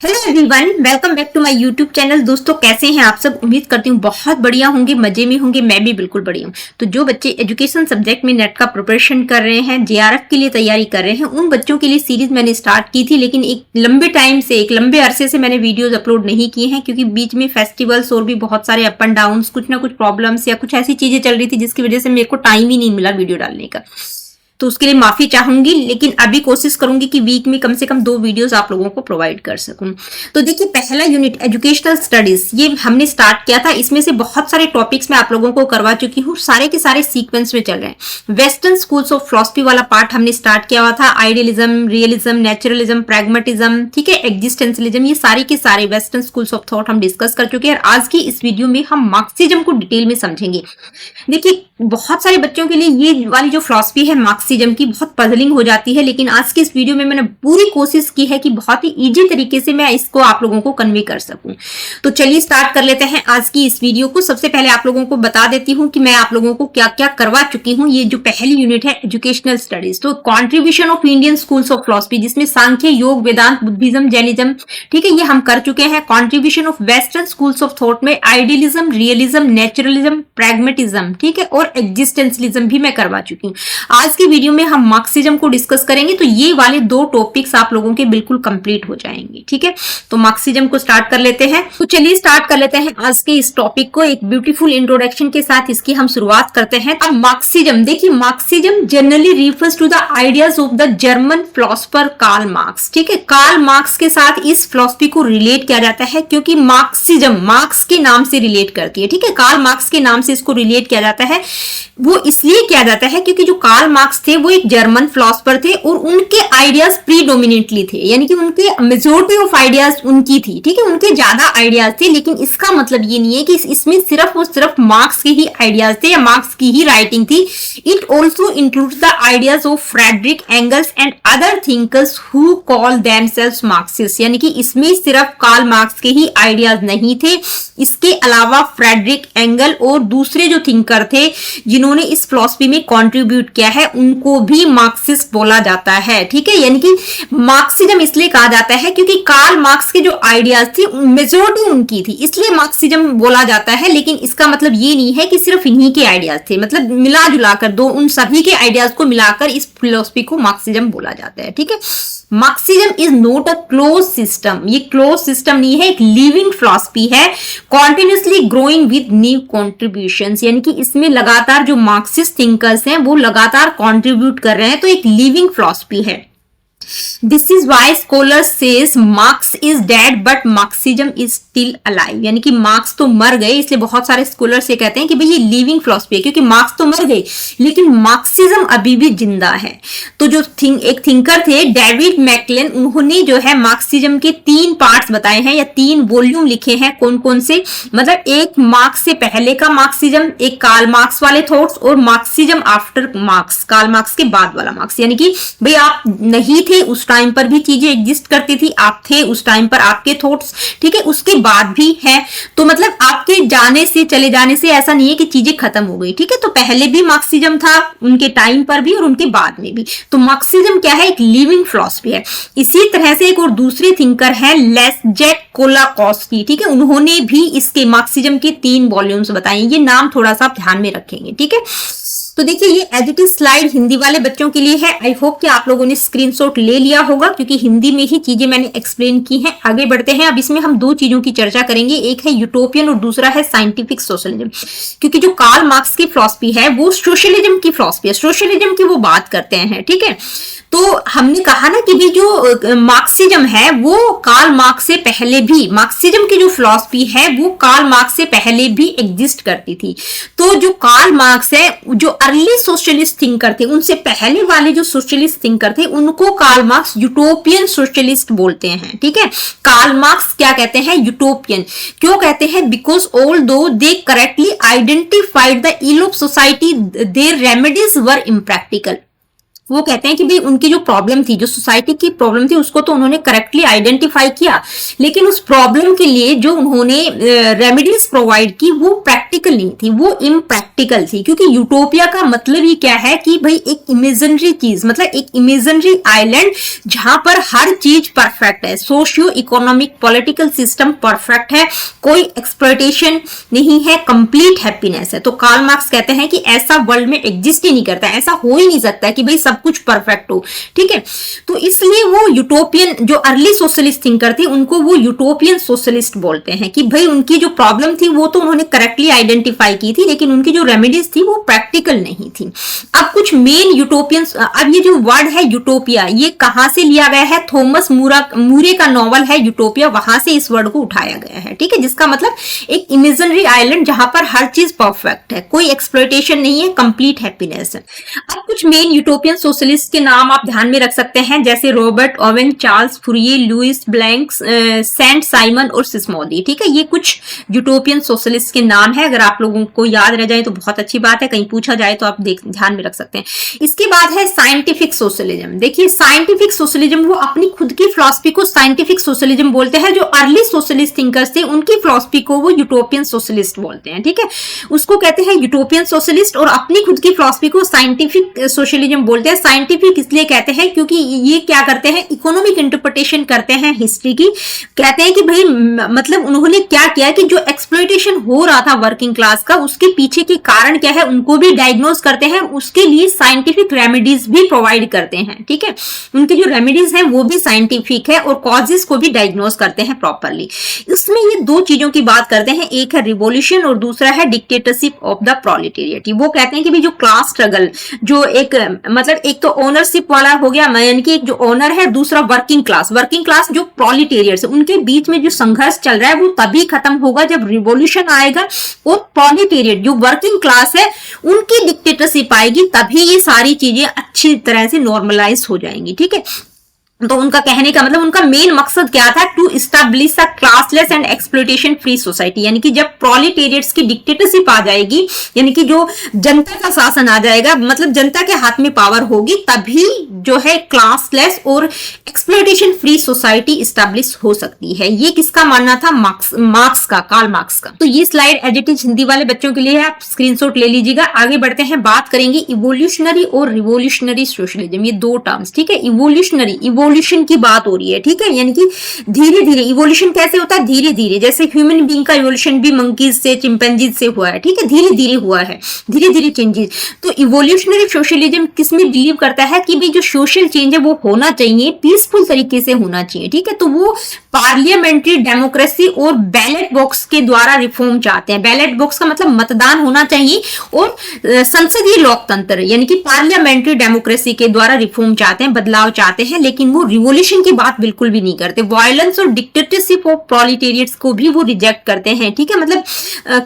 Hello everyone, welcome back to my YouTube channel. दोस्तों, कैसे हैं आप सब? उम्मीद करती हूँ बहुत बढ़िया होंगे, मजे में होंगे। मैं भी बिल्कुल बढ़िया हूँ। तो जो बच्चे एजुकेशन सब्जेक्ट में नेट का प्रिपरेशन कर रहे हैं, जेआरएफ के लिए तैयारी कर रहे हैं, उन बच्चों के लिए सीरीज मैंने स्टार्ट की थी, लेकिन एक लंबे अरसे से मैंने वीडियोज अपलोड नहीं किए हैं, क्योंकि बीच में फेस्टिवल्स और भी बहुत सारे अप एंड डाउन, कुछ ना कुछ प्रॉब्लम्स या कुछ ऐसी चीजें चल रही थी जिसकी वजह से मेरे को टाइम ही नहीं मिला वीडियो डालने का। तो उसके लिए माफी चाहूंगी, लेकिन अभी कोशिश करूंगी कि वीक में कम से कम 2 वीडियोस आप लोगों को प्रोवाइड कर सकूं। तो देखिए, पहला यूनिट एजुकेशनल स्टडीज ये हमने स्टार्ट किया था। इसमें से बहुत सारे टॉपिक्स मैं आप लोगों को करवा चुकी हूँ, सारे के सारे सीक्वेंस में चल रहे हैं। वेस्टर्न स्कूल्स ऑफ फिलॉसफी वाला पार्ट हमने स्टार्ट किया हुआ था। आइडियलिज्म, रियलिज्म, नेचुरलिज्म, प्रैग्मेटिज्म, ठीक है, एग्जिस्टेंशियलिज्म, ये सारे के सारे वेस्टर्न स्कूल्स ऑफ थॉट हम डिस्कस कर चुके हैं। और आज की इस वीडियो में हम मार्क्सिज्म को डिटेल में समझेंगे। देखिए, बहुत सारे बच्चों के लिए ये वाली जो फिलॉसफी है मार्क्सिज्म की, बहुत पजलिंग हो जाती है, लेकिन आज की इस वीडियो में मैंने पूरी कोशिश की है कि बहुत ही इजी तरीके से मैं इसको आप लोगों को कन्वे कर सकूं। तो चलिए स्टार्ट कर लेते हैं आज की इस वीडियो को। सबसे पहले आप लोगों को बता देती हूं कि मैं आप लोगों को क्या क्या करवा चुकी हूं। ये जो पहली यूनिट है एजुकेशनल स्टडीज, तो contribution of Indian schools of philosophy, जिसमें सांख्य, योग, वेदांत, बुद्धिज्म, जैनिज्म, ठीक है, ये हम कर चुके हैं। Contribution of western schools of thought में आइडियलिज्म, रियलिज्म, नेचुरलिज्म, प्रैग्मेटिज्म, ठीक है, और एग्जिस्टेंशियलिज्म भी मैं करवा चुकी हूँ। आज की वीडियो में हम मार्क्सिज्म को डिस्कस करेंगे, तो ये वाले 2 टॉपिक्स आप लोगों के बिल्कुल कंप्लीट हो जाएंगे। ठीक है, तो मार्क्सिज्म को स्टार्ट कर लेते हैं। तो चलिए स्टार्ट कर लेते हैं आज के इस टॉपिक को एक ब्यूटीफुल इंट्रोडक्शन के साथ। इसकी हम शुरुआत करते हैं। अब मार्क्सिज्म, देखिए, Marxism generally refers to the ideas of the German philosopher Karl Marx. ठीक है, कार्ल मार्क्स के साथ इस फिलोसफी को रिलेट किया जाता है, क्योंकि मार्क्सिज्म मार्क्स के नाम से रिलेट करती है। ठीक है, कार्ल मार्क्स के नाम से इसको रिलेट किया जाता है। वो इसलिए किया जाता है क्योंकि जो कार्ल मार्क्स थे वो एक जर्मन फिलोसोफर थे, और उनके आइडियाज प्रीडोमिनेटली थे, यानी कि उनके मेजॉरिटी ऑफ आइडियाज उनकी थी। ठीक है, उनके ज्यादा आइडियाज थे, लेकिन इसका मतलब ये नहीं है कि इसमें सिर्फ और सिर्फ मार्क्स के ही आइडियाज थे या मार्क्स की ही राइटिंग थी। It also includes the ideas of Friedrich Engels and other thinkers who call themselves Marxist, यानी कि इसमें सिर्फ कार्ल मार्क्स के ही आइडियाज नहीं थे, इसके अलावा फ्रेडरिक एंगल और दूसरे जो थिंकर थे जिन्होंने इस फिलॉसफी में कंट्रीब्यूट किया है, उनको भी मार्क्सिस्ट बोला जाता है। ठीक है, यानी कि मार्क्सिज्म इसलिए कहा जाता है क्योंकि कार्ल मार्क्स के जो आइडियाज थी मेजॉरिटी उनकी थी, इसलिए मार्क्सिज्म बोला जाता है। लेकिन इसका मतलब ये नहीं है कि सिर्फ इन्हीं के आइडियाज थे, मतलब मिला जुलाकर उन सभी के आइडियाज को मिलाकर इस फिलॉसफी को मार्क्सिज्म बोला जाता है। ठीक है, Marxism is not a close system, ये क्लोज सिस्टम नहीं है, एक लिविंग फिलॉसफी है, continuously growing with new contributions, यानी कि इसमें लगातार जो मार्क्सिस्ट थिंकर्स हैं वो लगातार कंट्रीब्यूट कर रहे हैं, तो एक लिविंग फिलॉसफी है। This is why scholar says Marx is dead but Marxism is still alive, यानी कि मार्क्स तो मर गए, इसलिए बहुत सारे स्कॉलर्स ये कहते हैं कि भाई ये लिविंग फिलॉसफी है, क्योंकि मार्क्स तो मर गए लेकिन मार्क्सिज्म अभी भी जिंदा है। तो जो एक थिंकर थे डेविड मैकलेन, उन्होंने जो है मार्क्सिज्म के 3 पार्ट्स बताए हैं या 3 वॉल्यूम लिखे हैं। कौन कौन से? मतलब एक मार्क्स से पहले का मार्क्सिज्म, एक कार्ल मार्क्स वाले थॉट्स, और Marxism after Marx, Karl Marx के बाद वाला मार्क्स, यानी कि भाई आप नहीं थे उस टाइम पर भी चीजें एग्जिस्ट करती थी, आप थे उस टाइम पर आपके थॉट्स, ठीक है, उसके बाद भी है। तो मतलब आपके जाने से, चले जाने से ऐसा नहीं है कि चीजें खत्म हो गई। ठीक है, तो पहले भी मार्क्सिज्म था, उनके टाइम पर भी और उनके बाद में भी। तो मार्क्सिज्म क्या है? एक लिविंग फिलॉसफी है। इसी तरह से एक और दूसरे थिंकर है लेस्जेक कोलाकोस्की, ठीक है, उन्होंने भी इसके मार्क्सिज्म के 3 वॉल्यूम्स बताए। ये नाम थोड़ा सा आप ध्यान में रखेंगे। ठीक है, तो देखिए, ये एडिटिव स्लाइड हिंदी वाले बच्चों के लिए है। आई होप कि आप लोगों ने स्क्रीनशॉट ले लिया होगा, क्योंकि हिंदी में ही चीजें मैंने एक्सप्लेन की हैं। आगे बढ़ते हैं। अब इसमें हम 2 चीजों की चर्चा करेंगे, एक है यूटोपियन और दूसरा है साइंटिफिक सोशलिज्म। क्योंकि जो कार्ल मार्क्स की फिलॉसफी है वो सोशलिज्म की फिलॉसफी है, सोशलिज्म की वो बात करते हैं। ठीक है, तो हमने कहा ना कि भी जो मार्क्सिज्म है वो कार्ल मार्क्स से पहले भी, मार्क्सिज्म की जो फिलॉसफी है वो कार्ल मार्क्स से पहले भी एग्जिस्ट करती थी। तो जो कार्ल मार्क्स है, जो अर्ली सोशलिस्ट थिंकर थे, उनसे पहले वाले जो सोशलिस्ट थिंकर थे, उनको कार्ल मार्क्स यूटोपियन सोशलिस्ट बोलते हैं। ठीक है, कार्ल मार्क्स क्या कहते हैं? यूटोपियन। क्यों कहते हैं? Because although they correctly identified the ill of society, their remedies were impractical. वो कहते हैं कि भाई उनकी जो प्रॉब्लम थी, जो सोसाइटी की प्रॉब्लम थी, उसको तो उन्होंने करेक्टली आइडेंटिफाई किया, लेकिन उस प्रॉब्लम के लिए जो उन्होंने रेमेडीज प्रोवाइड की वो प्रैक्टिकल नहीं थी, वो इम्प्रैक्टिकल थी। क्योंकि यूटोपिया का मतलब ही क्या है कि भाई एक इमेजिनरी चीज, मतलब एक इमेजिनरी आइलैंड जहां पर हर चीज परफेक्ट है, socio economic political system perfect है, कोई एक्सप्लॉयटेशन नहीं है, कंप्लीट हैप्पीनेस है। तो कार्ल मार्क्स कहते हैं कि ऐसा वर्ल्ड में एग्जिस्ट ही नहीं करता, ऐसा हो ही नहीं सकता कि भाई सब कुछ परफेक्ट हो, ठीक है। तो इसलिए वो यूटोपियन, जो अर्ली सोशलिस्ट थिंकर थे, उनको वो यूटोपियन सोशलिस्ट बोलते हैं कि भाई उनकी जो प्रॉब्लम थी वो तो उन्होंने करेक्टली आइडेंटिफाई की थी, लेकिन उनकी जो रेमेडीज थी वो प्रैक्टिकल नहीं थी। अब कुछ मेन यूटोपियंस, अब ये जो वर्ड है यूटोपिया, ये कहां से लिया गया है? थॉमस मूरे का नॉवल है यूटोपिया, वहां से इस वर्ड को उठाया गया है, ठीक है, जिसका मतलब एक इमेजिनरी आइलैंड जहां पर हर चीज परफेक्ट है, कोई एक्सप्लॉयटेशन नहीं है, कंप्लीट हैप्पीनेस है। अब कुछ मेन यूटोपियन सोशलिस्ट के नाम आप ध्यान में रख सकते हैं, जैसे Robert Owen, Charles Fourier, Louis Blanc, Saint Simon और सिस्मोदी, ठीक है। ये कुछ यूटोपियन सोशलिस्ट के नाम है, अगर आप लोगों को याद रह जाए तो बहुत अच्छी बात है, कहीं पूछा जाए तो आप ध्यान में रख सकते हैं। इसके बाद है साइंटिफिक सोशलिज्म। देखिए साइंटिफिक सोशलिज्म, वो अपनी खुद की फिलॉसफी को साइंटिफिक सोशलिज्म बोलते हैं। जो अर्ली सोशलिस्ट थिंकर्स थे उनकी फिलॉसफी को वो यूटोपियन सोशलिस्ट बोलते हैं, ठीक है, उसको कहते हैं यूटोपियन सोशलिस्ट, और अपनी खुद की फिलॉसफी को साइंटिफिक सोशलिज्म बोलते हैं। साइंटिफिक इसलिए कहते हैं क्योंकि ये क्या करते हैं, इकोनॉमिक इंटरप्रिटेशन करते हैं हिस्ट्री की। कहते हैं कि भाई मतलब उन्होंने क्या किया कि जो एक्सप्लॉयटेशन हो रहा था वर्किंग क्लास का, उसके पीछे के कारण क्या है उनको भी डायग्नोज करते हैं, उसके लिए साइंटिफिक रेमेडीज भी प्रोवाइड करते हैं, ठीक है। उनके जो रेमेडीज हैं वो भी साइंटिफिक है और कॉजेस को भी डायग्नोज करते हैं प्रॉपरली। इसमें ये दो चीजों की बात करते हैं, एक है रिवॉल्यूशन और दूसरा है डिक्टेटरशिप ऑफ द प्रोलेटेरिएट। वो कहते हैं कि भी जो क्लास स्ट्रगल, जो एक मतलब एक तो ओनरशिप वाला हो गया, यानी कि एक जो ओनर है, दूसरा वर्किंग क्लास जो प्रोलेटेरिएट्स, उनके बीच में जो संघर्ष चल रहा है वो तभी खत्म होगा जब रिवॉल्यूशन आएगा और प्रोलेटेरिएट जो वर्किंग क्लास है उनकी डिक्टेटरशिप आएगी, तभी ये सारी चीजें अच्छी तरह से नॉर्मलाइज हो जाएंगी, ठीक है। तो उनका कहने का मतलब, उनका मेन मकसद क्या था? To establish a classless and exploitation free society, यानी कि जब प्रोलेटेरिएट्स की डिक्टेटरशिप आ जाएगी, यानी कि जो जनता का शासन आ जाएगा, मतलब जनता के हाथ में पावर होगी, तभी जो है क्लासलेस और एक्सप्लॉयटेशन फ्री सोसाइटी इस्टेब्लिश हो सकती है। ये किसका मानना था? मार्क्स का, कार्ल मार्क्स का। तो ये slide as it is Hindi वाले बच्चों के लिए है, आप स्क्रीनशॉट ले लीजिएगा। आगे बढ़ते हैं, बात करेंगे इवोल्यूशनरी और रिवोल्यूशनरी सोशलिज्म, ये दो टर्म्स, ठीक है। इवोल्यूशन की बात हो रही है, ठीक है, यानी कि धीरे धीरे इवोल्यूशन कैसे होता है? धीरे धीरे, जैसे ह्यूमन बीइंग का इवोल्यूशन भी मंकीज से, चिंपैंजीज से हुआ है, ठीक है, धीरे धीरे हुआ है, धीरे धीरे चेंजेस। तो इवोल्यूशनरी सोशलिज्म किसमें बिलीव करता है कि भाई जो सोशल चेंज है वो होना चाहिए, पीसफुल तरीके से होना चाहिए, ठीक है। तो वो पार्लियामेंट्री डेमोक्रेसी और बैलेट बॉक्स के द्वारा रिफॉर्म चाहते हैं। बैलेट बॉक्स का मतलब मतदान होना चाहिए, और संसदीय लोकतंत्र यानी कि पार्लियामेंट्री डेमोक्रेसी के द्वारा रिफॉर्म चाहते हैं, बदलाव चाहते हैं, लेकिन वो रिवॉल्यूशन की बात बिल्कुल भी नहीं करते। वायलेंस और डिक्टेटरशिप ऑफ प्रोलेटेरिएट्स को भी वो रिजेक्ट करते हैं, ठीक है, मतलब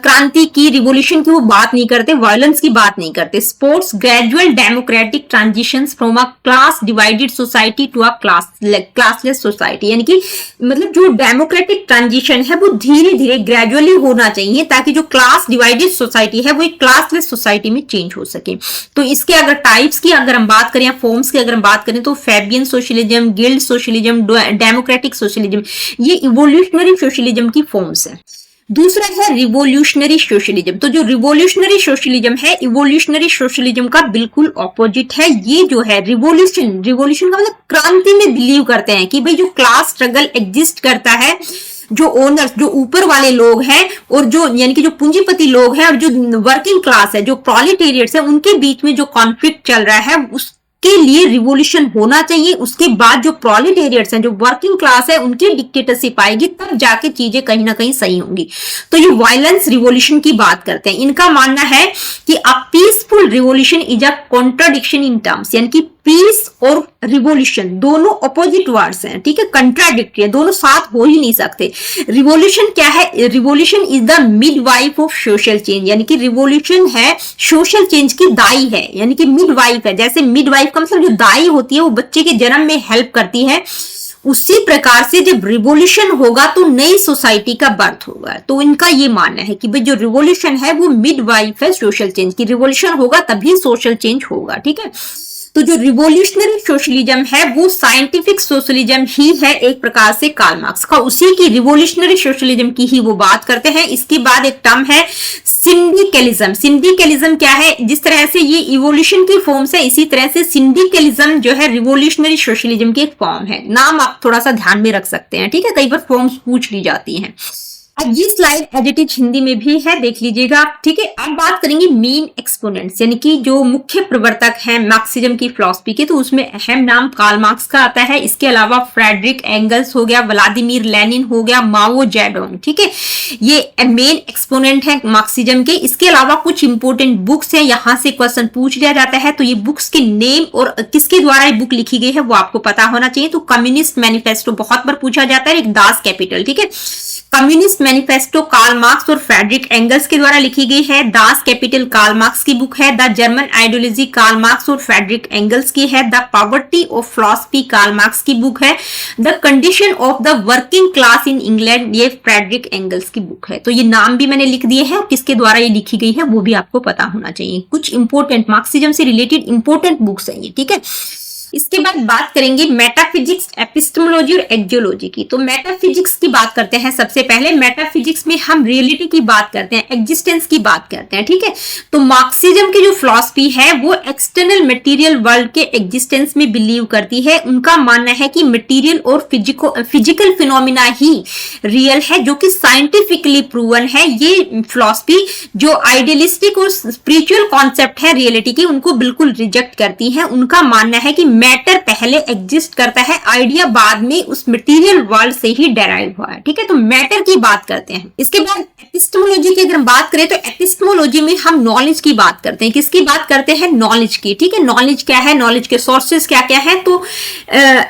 क्रांति की, रिवॉल्यूशन की वो बात नहीं करते, वायलेंस की बात नहीं करते। Supports gradual democratic transitions from a class divided society to a classless society, यानी कि मतलब जो डेमोक्रेटिक ट्रांजिशन है वो धीरे धीरे ग्रेजुअली होना चाहिए, ताकि जो क्लास डिवाइडेड सोसाइटी है वो एक क्लासलेस सोसाइटी में चेंज हो सके। तो इसके अगर टाइप्स की अगर हम बात करें, फॉर्म्स की अगर हम बात करें, तो Fabian socialism, guild socialism, democratic socialism, ये इवोल्यूशनरी सोशलिज्म की फॉर्म्स है। दूसरा है रिवोल्यूशनरी सोशलिज्म। तो जो रिवोल्यूशनरी सोशलिज्म है, इवोल्यूशनरी सोशलिज्म का बिल्कुल ऑपोजिट है। ये जो है रिवोल्यूशन का मतलब क्रांति में बिलीव करते हैं कि भाई जो क्लास स्ट्रगल एग्जिस्ट करता है, जो ओनर्स, जो ऊपर वाले लोग हैं, और जो यानी कि जो पूंजीपति लोग हैं, और जो वर्किंग क्लास है, जो प्रोलेटेरिएट्स है, उनके बीच में जो कॉन्फ्लिक्ट चल रहा है उसके लिए रिवोल्यूशन होना चाहिए। उसके बाद जो प्रोलेटेरिएट्स हैं, जो वर्किंग क्लास है, उनकी डिक्टेटरशिप आएगी, तब जाके चीजें कहीं ना कहीं सही होंगी। तो ये वायलेंस रिवोल्यूशन की बात करते हैं। इनका मानना है कि a peaceful revolution is a contradiction in terms, यानी कि पीस और रिवोल्यूशन दोनों अपोजिट वर्ड्स हैं, ठीक है, कंट्राडिक्टरी है, दोनों साथ हो ही नहीं सकते। रिवोल्यूशन क्या है? Revolution is the midwife of social change, यानी कि रिवोल्यूशन है सोशल चेंज की दाई है, यानी कि मिडवाइफ है। जैसे मिडवाइफ का मतलब जो दाई होती है वो बच्चे के जन्म में हेल्प करती है, उसी प्रकार से जब रिवोल्यूशन होगा तो नई सोसाइटी का बर्थ होगा। तो इनका ये मानना है कि भाई जो रिवोल्यूशन है वो मिडवाइफ है सोशल चेंज की, रिवोल्यूशन होगा तभी सोशल चेंज होगा, ठीक है। तो जो रिवोल्यूशनरी सोशलिज्म है वो साइंटिफिक सोशलिज्म ही है एक प्रकार से कार्ल मार्क्स का, उसी की रिवोल्यूशनरी सोशलिज्म की ही वो बात करते हैं। इसके बाद एक टर्म है सिंडिकलिज्म। सिंडिकलिज्म क्या है? जिस तरह से ये इवोल्यूशन की फॉर्म्स है, इसी तरह से सिंडिकलिज्म जो है रिवोल्यूशनरी सोशलिज्म की एक फॉर्म है। नाम आप थोड़ा सा ध्यान में रख सकते हैं, ठीक है, कई बार फॉर्म्स पूछ ली जाती हैं। अब ये slide as it is Hindi में भी है, देख लीजिएगा आप, ठीक है। अब बात करेंगे मेन एक्सपोनेंट्स, यानी कि जो मुख्य प्रवर्तक हैं मार्क्सिज्म की फिलॉसफी के, तो उसमें अहम नाम कार्ल मार्क्स का आता है। इसके अलावा फ्रेडरिक एंगल्स हो गया, व्लादिमीर लेनिन हो गया, माओ जेडोंग, ठीक है, ये मेन एक्सपोनेंट है मार्क्सिज्म के। इसके अलावा कुछ इंपोर्टेंट बुक्स हैं, यहां से क्वेश्चन पूछ लिया जाता है, तो ये बुक्स के नेम और किसके द्वारा ये बुक लिखी गई है वो आपको पता होना चाहिए। तो कम्युनिस्ट मैनिफेस्टो बहुत बार पूछा जाता है, एक दास कैपिटल, ठीक है। कम्युनिस्ट मैनिफेस्टो कार्ल मार्क्स और फ्रेडरिक एंगल्स के द्वारा लिखी गई है। दास कैपिटल कार्ल मार्क्स की बुक है। The German ideology Karl Marx और फ्रेडरिक एंगल्स की है। The poverty of philosophy Karl Marx की बुक है। The condition of the working class in England, ये फ्रेडरिक एंगल्स की बुक है। तो ये नाम भी मैंने लिख दिए हैं, किसके द्वारा ये लिखी गई है वो भी आपको पता होना चाहिए। कुछ इंपोर्टेंट मार्क्सिज्म से रिलेटेड इंपोर्टेंट बुक्स हैं ये, ठीक है। इसके बाद बात करेंगे मेटाफिजिक्स, एपिस्टेमोलॉजी और एक्जियोलॉजी की। तो मेटाफिजिक्स की बात करते हैं सबसे पहले। मेटाफिजिक्स में हम रियलिटी की बात करते हैं, एग्जिस्टेंस की बात करते हैं, ठीक है। तो मार्क्सिज्म की जो फिलॉसफी है वो एक्सटर्नल मटेरियल वर्ल्ड के एग्जिस्टेंस में बिलीव करती है। उनका मानना है कि मटेरियल और फिजिकल फिनोमिना ही रियल है, जो कि साइंटिफिकली प्रूवन है। ये फिलॉसफी जो आइडियलिस्टिक और स्पिरिचुअल कॉन्सेप्ट है रियलिटी की, उनको बिल्कुल रिजेक्ट करती है। उनका मानना है कि मैटर पहले एग्जिस्ट करता है, आइडिया बाद में उस मटेरियल वर्ल्ड से ही डेराइव हुआ है, ठीक है। तो मैटर की बात करते हैं। इसके बाद एपिस्टेमोलॉजी की अगर हम बात करें तो एपिस्टेमोलॉजी में हम नॉलेज की बात करते हैं। किसकी बात करते हैं? नॉलेज की, ठीक है। नॉलेज क्या है, नॉलेज के सोर्सेज क्या क्या है। तो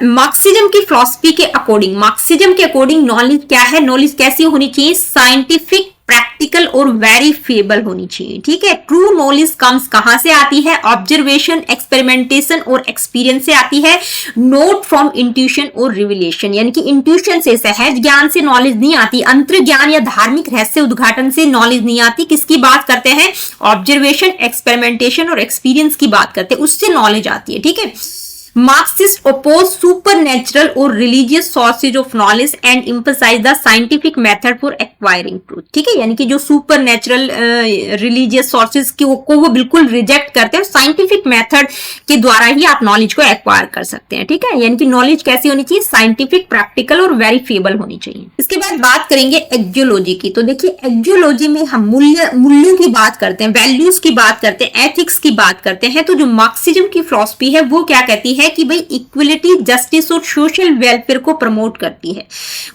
मार्क्सिज्म की फिलॉसफी के अकॉर्डिंग, मार्क्सिज्म के अकॉर्डिंग नॉलेज क्या है, नॉलेज कैसी होनी चाहिए? साइंटिफिक, प्रैक्टिकल और वेरीफिएबल होनी चाहिए, ठीक है। ट्रू नॉलेज कम्स कहां से आती है? ऑब्जर्वेशन, एक्सपेरिमेंटेशन और एक्सपीरियंस से आती है, नोट फ्रॉम इंट्यूशन और रिविलेशन। यानी कि इंट्यूशन से, सहज ज्ञान से नॉलेज नहीं आती, अंतर ज्ञान या धार्मिक रहस्य उद्घाटन से नॉलेज नहीं आती। किसकी बात करते हैं? ऑब्जर्वेशन, एक्सपेरिमेंटेशन और एक्सपीरियंस की बात करते हैं, उससे नॉलेज आती है, ठीक है। मार्क्सिस्ट ओपोज सुपरनेचुरल और religious sources of knowledge and emphasise the scientific method for acquiring truth, ठीक है। यानी कि जो सुपरनेचुरल रिलीजियस सोर्सेज को वो बिल्कुल रिजेक्ट करते हैं, साइंटिफिक मेथड के द्वारा ही आप नॉलेज को एक्वायर कर सकते हैं, ठीक है। यानी कि नॉलेज कैसी होनी चाहिए? साइंटिफिक, प्रैक्टिकल और वेरीफिएबल होनी चाहिए। इसके बाद बात करेंगे एक्जियोलॉजी की। तो देखिए एक्जियोलॉजी में हम मूल्यों की बात करते हैं, वैल्यूज की बात करते हैं, एथिक्स की बात करते हैं। तो जो मार्क्सिज्म की फिलॉसफी है वो क्या कहती है कि भाई इक्वलिटी, जस्टिस और सोशल वेलफेयर को प्रमोट करती है।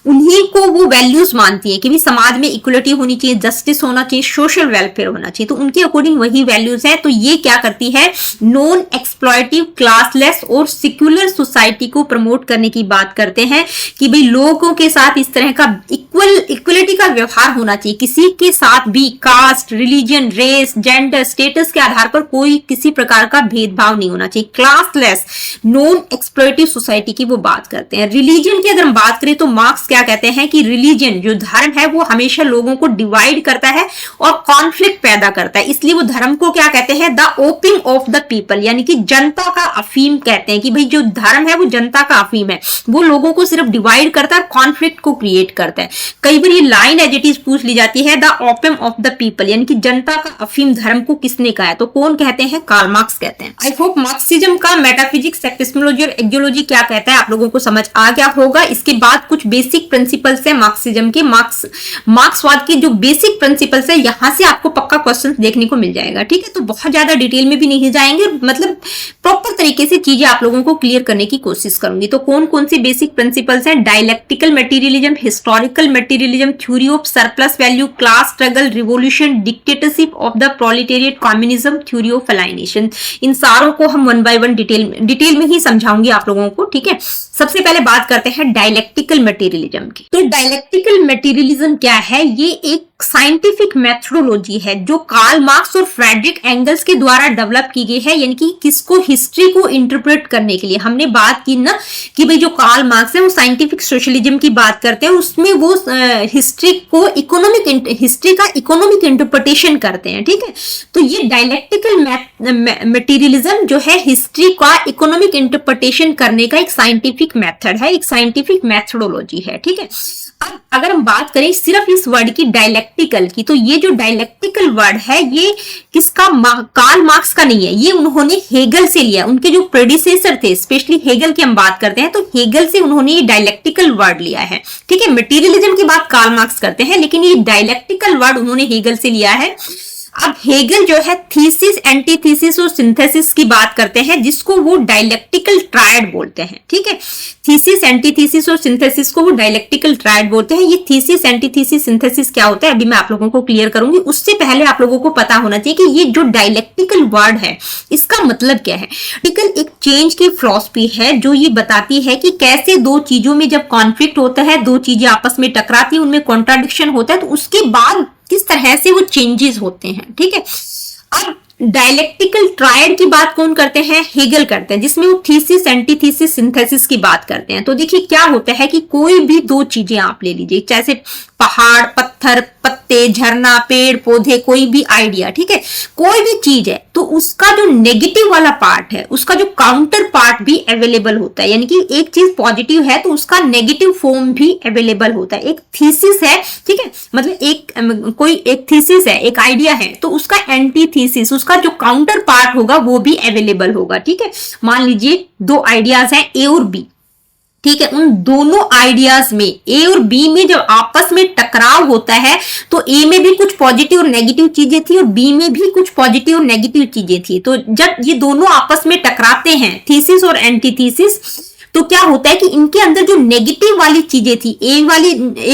उन्हीं को वो वैल्यूज मानती है कि भाई समाज में इक्वलिटी होनी चाहिए, जस्टिस होना चाहिए, सोशल वेलफेयर होना चाहिए। तो उनके अकॉर्डिंग वही वैल्यूज है। तो ये क्या करती है? नॉन एक्सप्लॉइटिव, क्लासलेस और सेक्युलर सोसाइटी को प्रमोट करने की बात करते हैं कि भाई लोगों के साथ इस तरह का इक्वलिटी का व्यवहार होना चाहिए। किसी के साथ भी caste, religion, race, gender, status के आधार पर कोई किसी प्रकार का भेदभाव नहीं होना चाहिए। क्लासलेस, नॉन एक्सप्लॉइटिव सोसाइटी की वो बात करते हैं। रिलीजन की अगर हम बात करें तो मार्क्स क्या कहते हैं कि रिलीजन जो धर्म है वो हमेशा लोगों को डिवाइड करता है और कॉन्फ्लिक्ट पैदा करता है। इसलिए वो धर्म को क्या कहते हैं? The opium of the people, यानी कि जनता का अफीम कहते हैं कि भाई जो धर्म है वो जनता का अफीम है, वो लोगों को सिर्फ डिवाइड करता है, कॉन्फ्लिक्ट को क्रिएट करता है। कई बार ये लाइन एज इट इज पूछ ली जाती है, the opium of the people, यानी कि जनता का अफीम धर्म को किसने कहा है? तो कौन कहते हैं? कार्ल मार्क्स कहते हैं। आई होप मार्क्सिज्म का मेटाफिजिक्स, एपिस्टेमोलॉजी और एक्जियोलॉजी क्या कहता है आप लोगों को समझ आ गया होगा। इसके बाद कुछ बेसिक प्रिंसिपल्स है मार्क्सिज्म के, मार्क्सवाद के जो बेसिक प्रिंसिपल्स है, यहां से आपको पक्का क्वेश्चन देखने को मिल जाएगा, ठीक है। तो बहुत ज्यादा डिटेल में भी नहीं जाएंगे, मतलब प्रॉपर तरीके से चीजें आप लोगों को क्लियर करने की कोशिश करूंगी। तो कौन कौन से बेसिक प्रिंसिपल्स हैं? Dialectical materialism, historical materialism, theory of surplus value, class struggle, revolution, dictatorship of the proletariat, communism, theory of alienation. इन सारों को हम वन बाय वन डिटेल में ही समझाऊंगी आप लोगों को, ठीक है। सबसे पहले बात करते हैं डायलेक्टिकल मटेरियलिज्म की। तो डायलेक्टिकल मटेरियलिज्म क्या है? ये एक साइंटिफिक मेथोडोलॉजी है जो कार्ल मार्क्स और फ्रेडरिक एंगल्स के द्वारा डेवलप की गई है, यानी कि किसको, हिस्ट्री को इंटरप्रेट करने के लिए। हमने बात की ना कि भाई जो कार्ल मार्क्स है वो साइंटिफिक सोशलिज्म की बात करते हैं, उसमें वो हिस्ट्री को हिस्ट्री का इकोनॉमिक इंटरप्रिटेशन करते हैं, ठीक है। तो ये डायलेक्टिकल मटेरियलिज्म जो है हिस्ट्री का इकोनॉमिक इंटरप्रिटेशन करने का एक साइंटिफिक मेथड है, एक साइंटिफिक मेथोडोलॉजी है, ठीक है। अब अगर हम बात करें सिर्फ इस वर्ड की डायलेक्टिकल की, तो ये जो डायलेक्टिकल वर्ड है ये किसका, कार्ल मार्क्स का नहीं है, ये उन्होंने हेगल से लिया। उनके जो प्रेडिसेसर थे, स्पेशली हेगल की हम बात करते हैं, तो हेगल से उन्होंने ये डायलेक्टिकल वर्ड लिया है, ठीक है। मटेरियलिज्म की बात कार्ल मार्क्स करते हैं, लेकिन ये डायलेक्टिकल वर्ड उन्होंने हेगल से लिया है। अब हेगल जो है थीसिस, एंटीथीसिस और सिंथेसिस की बात करते हैं, जिसको वो डायलेक्टिकल ट्रायड बोलते हैं, ठीक है। थीसिस, एंटीथीसिस और सिंथेसिस को वो डायलेक्टिकल ट्रायड बोलते हैं। ये थीसिस, एंटीथीसिस, सिंथेसिस क्या होता है अभी मैं आप लोगों को क्लियर करूंगी। उससे पहले आप लोगों को पता होना चाहिए कि ये जो डायलेक्टिकल वर्ड है इसका मतलब क्या है। डायलेक्टिकल एक चेंज की फिलॉसफी है जो ये बताती है कि कैसे दो चीजों में जब कॉन्फ्लिक्ट होता है, दो चीजें आपस में टकराती है, उनमें कॉन्ट्राडिक्शन होता है, तो उसके बाद किस तरह से वो चेंजेस होते हैं, ठीक है। अब डायलेक्टिकल ट्रायड की बात कौन करते हैं, हेगल करते हैं, जिसमें वो थीसिस, एंटीथीसिस, सिंथेसिस की बात करते हैं। तो देखिए क्या होता है कि कोई भी दो चीजें आप ले लीजिए, जैसे पहाड़, पत्थर, पत्ते, झरना, पेड़ पौधे, कोई भी आइडिया, ठीक है, कोई भी चीज है, तो उसका जो नेगेटिव वाला पार्ट है, उसका जो काउंटर पार्ट भी अवेलेबल होता है। यानी कि एक चीज पॉजिटिव है तो उसका नेगेटिव फॉर्म भी अवेलेबल होता है। एक थीसिस है, ठीक है, मतलब कोई एक थीसिस है, एक आइडिया है, तो उसका एंटीथीसिस, उसका जो काउंटर पार्ट होगा वो भी अवेलेबल होगा, ठीक है। मान लीजिए दो आइडियाज हैं ए और बी, ठीक है, उन दोनों आइडियाज में ए और बी में जब आपस में टकराव होता है तो ए में भी कुछ पॉजिटिव और नेगेटिव चीजें थी और बी में भी कुछ पॉजिटिव और नेगेटिव चीजें थी। तो जब ये दोनों आपस में टकराते हैं, थीसिस और एंटीथीसिस, तो क्या होता है कि इनके अंदर जो नेगेटिव वाली चीजें थी, ए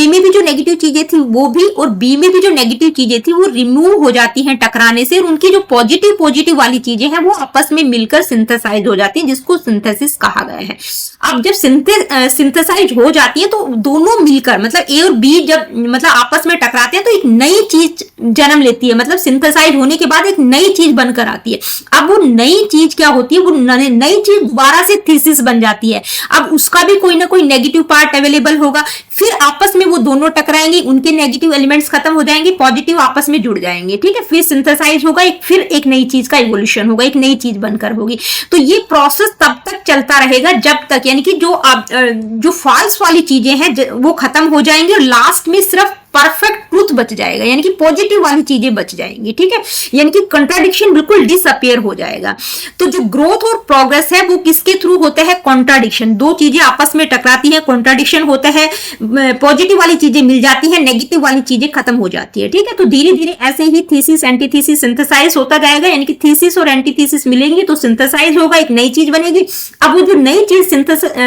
में भी जो नेगेटिव चीजें थी वो भी, और बी में भी जो नेगेटिव चीजें थी वो रिमूव हो जाती हैं टकराने से, और उनकी जो पॉजिटिव वाली चीजें हैं वो आपस में मिलकर सिंथेसाइज हो जाती है, जिसको सिंथेसिस कहा गया है। अब जब सिंथेसाइज हो जाती है तो दोनों मिलकर, मतलब ए और बी जब मतलब आपस में टकराते हैं तो एक नई चीज जन्म लेती है, मतलब सिंथेसाइज होने के बाद एक नई चीज बनकर आती है। अब वो नई चीज क्या होती है, वो नई चीज दोबारा से थीसिस बन जाती है। अब उसका भी कोई ना कोई नेगेटिव पार्ट अवेलेबल होगा, फिर आपस में वो दोनों टकराएंगे, उनके नेगेटिव एलिमेंट्स खत्म हो जाएंगे, पॉजिटिव आपस में जुड़ जाएंगे, ठीक है, फिर सिंथेसाइज होगा, फिर एक नई चीज का इवोल्यूशन होगा, एक नई चीज बनकर होगी। तो ये प्रोसेस तब तक चलता रहेगा जब तक, यानी कि जो फॉल्स वाली चीजें हैं वो खत्म हो जाएंगी और लास्ट में सिर्फ परफेक्ट ट्रूथ बच जाएगा, यानी कि पॉजिटिव वाली चीजें बच जाएंगी, ठीक है, यानी कि कंट्राडिक्शन बिल्कुल डिसअपियर हो जाएगा। तो जो ग्रोथ और प्रोग्रेस है वो किसके थ्रू होता है, कॉन्ट्राडिक्शन। दो चीजें आपस में टकराती हैं, कॉन्ट्राडिक्शन होता है, पॉजिटिव वाली चीजें मिल जाती हैं, नेगेटिव वाली चीजें खत्म हो जाती है, ठीक है। तो धीरे धीरे ऐसे ही थीसिस, एंटीथीसिस, सिंथेसाइज होता जाएगा, यानी कि थीसिस और एंटीथीसिस मिलेंगे तो सिंथेसाइज होगा, एक नई चीज बनेगी। अब वो जो नई चीज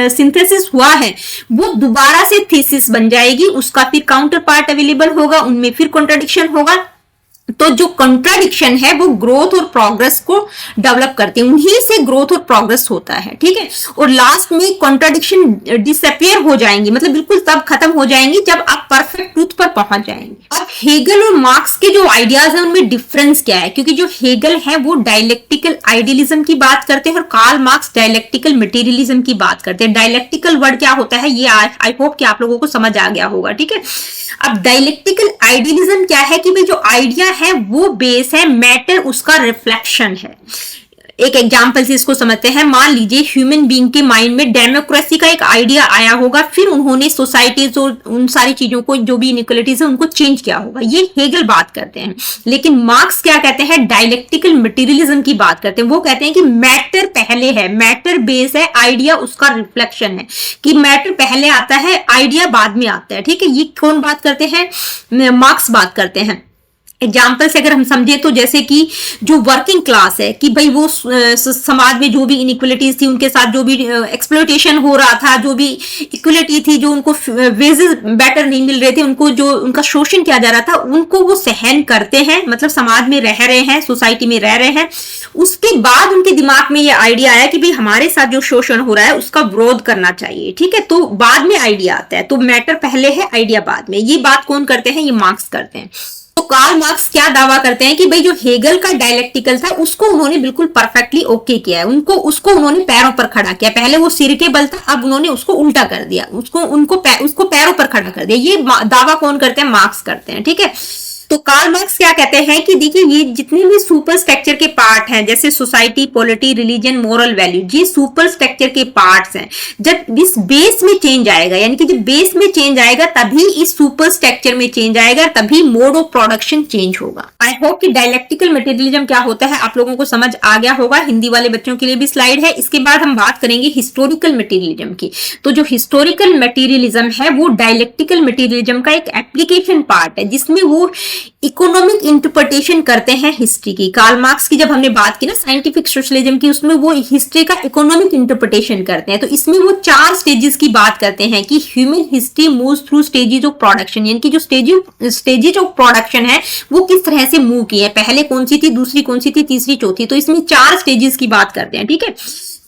सिंथेसिस हुआ है वो दोबारा से थीसिस बन जाएगी, उसका फिर काउंटर पार्ट अवेलेबल होगा, उनमें फिर कॉन्ट्राडिक्शन होगा। तो जो कॉन्ट्राडिक्शन है वो ग्रोथ और प्रोग्रेस को डेवलप करते हैं, उन्हीं से ग्रोथ और प्रोग्रेस होता है, ठीक है। और लास्ट में कॉन्ट्राडिक्शन डिसअपियर हो जाएंगी, मतलब बिल्कुल तब खत्म हो जाएंगी जब आप परफेक्ट ट्रूथ पर पहुंच जाएंगे। अब हेगल और मार्क्स के जो आइडियाज हैं उनमें डिफरेंस क्या है, क्योंकि जो हेगल है वो डायलेक्टिकल आइडियलिज्म की बात करते हैं और कार्ल मार्क्स डायलेक्टिकल मटेरियलिज्म की बात करते हैं। डायलेक्टिकल वर्ड क्या होता है ये आई होप कि आप लोगों को समझ आ गया होगा, ठीक है। अब डायलेक्टिकल आइडियलिज्म क्या है कि भाई जो आइडिया है वो बेस है, मैटर उसका रिफ्लेक्शन है। एक एग्जाम्पल से इसको समझते हैं। मान लीजिए ह्यूमन बीइंग के माइंड में डेमोक्रेसी का एक आइडिया आया होगा, फिर उन्होंने सोसाइटीज और उन सारी चीजों को, जो भी इनइक्वालिटीज है उनको चेंज किया होगा, ये हेगल बात करते हैं। लेकिन मार्क्स क्या कहते हैं, डायलेक्टिकल मटेरियलिज्म की बात करते हैं। वो कहते हैं कि मैटर पहले है, मैटर बेस है, आइडिया उसका रिफ्लेक्शन है, कि मैटर पहले आता है, आइडिया बाद में आता है, ठीक है। ये कौन बात करते हैं, मार्क्स बात करते हैं। एग्जाम्पल से अगर हम समझे तो जैसे कि जो वर्किंग क्लास है कि भाई वो समाज में जो भी इनइक्वलिटीज थी, उनके साथ जो भी एक्सप्लॉयटेशन हो रहा था, जो भी इक्वलिटी थी, जो उनको वेजेस बेटर नहीं मिल रहे थे, उनको जो उनका शोषण किया जा रहा था, उनको वो सहन करते हैं, मतलब समाज में रह रहे हैं, सोसाइटी में रह रहे हैं। उसके बाद उनके दिमाग में ये आइडिया आया कि भाई हमारे साथ जो शोषण हो रहा है उसका विरोध करना चाहिए, ठीक है। तो बाद में आइडिया आता है, तो मैटर पहले है, आइडिया बाद में। ये बात कौन करते हैं? ये मार्क्स करते हैं। तो कार्ल मार्क्स क्या दावा करते हैं कि भाई जो हेगल का डायलेक्टिकल था उसको उन्होंने बिल्कुल परफेक्टली ओके किया है, उसको उन्होंने पैरों पर खड़ा किया। पहले वो सिर के बल था, अब उन्होंने उसको उल्टा कर दिया, उसको पैरों पर खड़ा कर दिया। ये दावा कौन करते हैं? मार्क्स करते हैं, ठीक है। तो कार्ल मार्क्स क्या कहते हैं कि देखिए ये जितने भी सुपर स्ट्रक्चर के पार्ट हैं, जैसे society, polity, religion, moral value, ये सुपर स्ट्रक्चर के पार्ट्स हैं। जब इस बेस में चेंज आएगा, यानी कि जब बेस में चेंज आएगा तभी इस सुपर स्ट्रक्चर में चेंज आएगा, तभी मोड ऑफ प्रोडक्शन चेंज होगा। आई होप कि डायलेक्टिकल मटेरियलिज्म क्या होता है आप लोगों को समझ आ गया होगा। हिंदी वाले बच्चों के लिए भी स्लाइड है। इसके बाद हम बात करेंगे हिस्टोरिकल मटेरियलिज्म की। तो जो हिस्टोरिकल मटेरियलिज्म है वो डायलेक्टिकल मटेरियलिज्म का एक एप्लीकेशन पार्ट है, जिसमें वो इकोनॉमिक इंटरप्रिटेशन करते हैं हिस्ट्री की। कार्ल मार्क्स की जब हमने बात की ना साइंटिफिक सोशलिज्म की, उसमें वो हिस्ट्री का इकोनॉमिक इंटरप्रिटेशन करते हैं। तो इसमें वो 4 स्टेजेस की बात करते हैं कि human history moves through stages of production, यानी कि जो स्टेजेस ऑफ प्रोडक्शन है वो किस तरह से मूव की है, पहले कौन सी थी, दूसरी कौन सी थी, तीसरी चौथी। तो इसमें 4 स्टेजेस की बात करते हैं, ठीक है।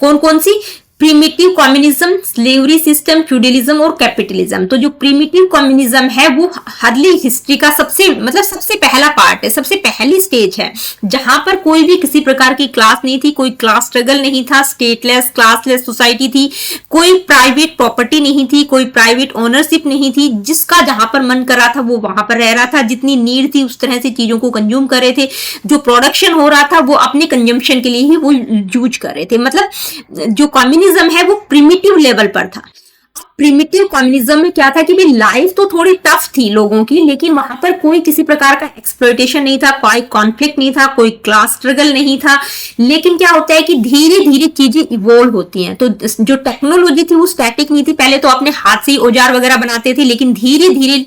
कौन कौन सी? Primitive communism, slavery system, feudalism और कैपिटलिज्म। तो जो प्रीमिटिव कम्युनिज्म है वो अर्ली हिस्ट्री का सबसे पहला पार्ट है, सबसे पहली स्टेज है, जहां पर कोई भी किसी प्रकार की क्लास नहीं थी, कोई क्लास स्ट्रगल नहीं था, स्टेटलेस क्लासलेस सोसाइटी थी, कोई प्राइवेट प्रॉपर्टी नहीं थी, कोई प्राइवेट ओनरशिप नहीं थी, जिसका जहां पर मन कर रहा था वो वहां पर रह रहा था, जितनी नीड थी उस तरह से चीजों को कंज्यूम कर रहे थे, जो प्रोडक्शन हो रहा था वो अपने कंजम्पशन के लिए ही वो यूज कर रहे थे। मतलब जो कम्युनिज्म है वो प्रिमिटिव लेवल पर था। प्रिमिटिव कम्युनिज्म में क्या था कि भाई लाइफ तो थोड़ी टफ थी लोगों की, लेकिन वहां पर कोई किसी प्रकार का एक्सप्लॉयटेशन नहीं था, कोई कॉन्फ्लिक्ट नहीं था, कोई क्लास स्ट्रगल नहीं था। लेकिन क्या होता है कि धीरे धीरे चीजें इवॉल्व होती हैं। तो जो टेक्नोलॉजी थी वो स्टैटिक नहीं थी। पहले तो अपने हाथ से ही औजार वगैरह बनाते थे, लेकिन धीरे धीरे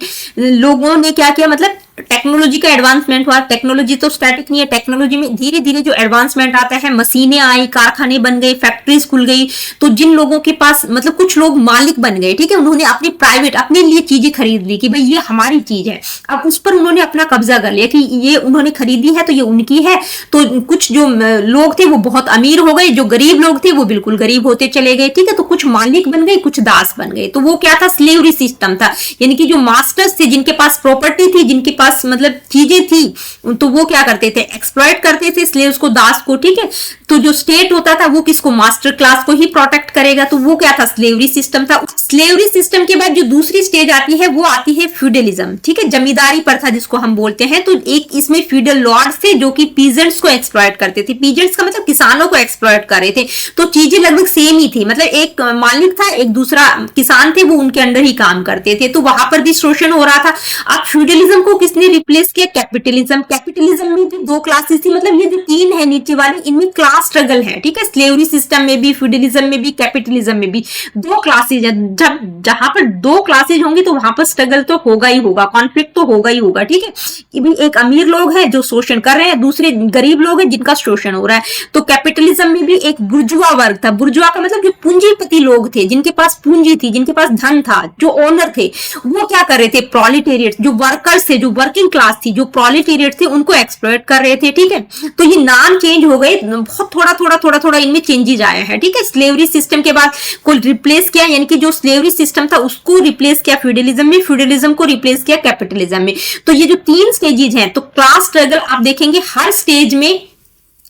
लोगों ने क्या किया, मतलब टेक्नोलॉजी का एडवांसमेंट हुआ। टेक्नोलॉजी तो स्टैटिक नहीं है, टेक्नोलॉजी में धीरे धीरे जो एडवांसमेंट आता है, मशीनें आई, कारखाने बन गए, फैक्ट्रीज खुल गई। तो जिन लोगों के पास मतलब कुछ लोग मालिक बन गए, ठीक है, उन्होंने अपनी प्राइवेट अपने लिए चीजें खरीद ली कि भाई ये हमारी चीज है। अब उस पर उन्होंने अपना कब्जा कर लिया कि ये उन्होंने खरीदी है तो ये उनकी है। तो कुछ जो लोग थे वो बहुत अमीर हो गए, जो गरीब लोग थे वो बिल्कुल गरीब होते चले गए, ठीक है। तो कुछ मालिक बन गए, कुछ दास बन गए। तो वो क्या था? स्लेवरी सिस्टम था। यानी कि जो मास्टर्स थे, जिनके पास प्रॉपर्टी थी, जिनके पास मतलब चीजें थी, तो वो क्या करते थे? एक्सप्लॉइट करते थे स्लेव्स को, दास को, ठीक है। तो जो स्टेट होता था वो किसको? मास्टर क्लास को ही प्रोटेक्ट करेगा। तो वो क्या था? स्लेवरी सिस्टम था। स्लेवरी सिस्टम के बाद जो दूसरी स्टेज आती है वो आती है फ्यूडलिज्म, ठीक है, जमींदारी प्रथा जिसको हम बोलते हैं। तो एक इसमें फ्यूडल लॉर्ड्स थे जो कि पीजेंट्स को एक्सप्लॉइट करते थे। पीजेंट्स का मतलब किसानों को एक्सप्लॉइट कर रहे थे। तो चीजें लगभग सेम ही थी, मतलब एक मालिक था, एक दूसरा किसान थे, वो उनके अंडर ही काम करते थे। तो वहां पर भी शोषण हो रहा था। अब फ्यूडलिज्म को किसने रिप्लेस किया? कैपिटलिज्म। कैपिटलिज्म में भी 2 क्लासेस थी, मतलब ये जो 3 है नीचे वाली, इनमें क्लास स्ट्रगल है, ठीक है। स्लेवरी सिस्टम में भी, फ्यूडलिज्म में भी, कैपिटलिज्म में भी 2 क्लासेज है। जब जहां पर 2 क्लासेज होंगी तो वहां पर स्ट्रगल तो होगा ही होगा, कॉन्फ्लिक्ट तो होगा ही होगा, ठीक है। कि भाई एक अमीर लोग हैं जो शोषण कर रहे हैं, दूसरे गरीब लोग हैं जिनका शोषण हो रहा है। तो कैपिटलिज्म में भी एक बुर्जुआ वर्ग था। बुर्जुआ का मतलब जो पूंजीपति लोग थे, जिनके पास पूंजी थी, जिनके पास धन था, जो ओनर थे, वो क्या कर रहे थे? प्रोलेटेरिएट, जो वर्कर्स थे, जो वर्किंग क्लास थी, जो प्रोलेटेरिएट थे, उनको एक्सप्लॉइट कर रहे थे, ठीक है। तो ये नाम चेंज हो गए, बहुत थोड़ा इनमें चेंजेस आया है, ठीक है। स्लेवरी सिस्टम के बाद को रिप्लेस किया, यानी कि जो स्लेवरी सिस्टम था उसको रिप्लेस किया फ्यूडलिज्म में, फ्यूडलिज्म को रिप्लेस किया कैपिटलिज्म में। तो ये जो 3 स्टेजेस हैं, तो क्लास स्ट्रगल आप देखेंगे हर स्टेज में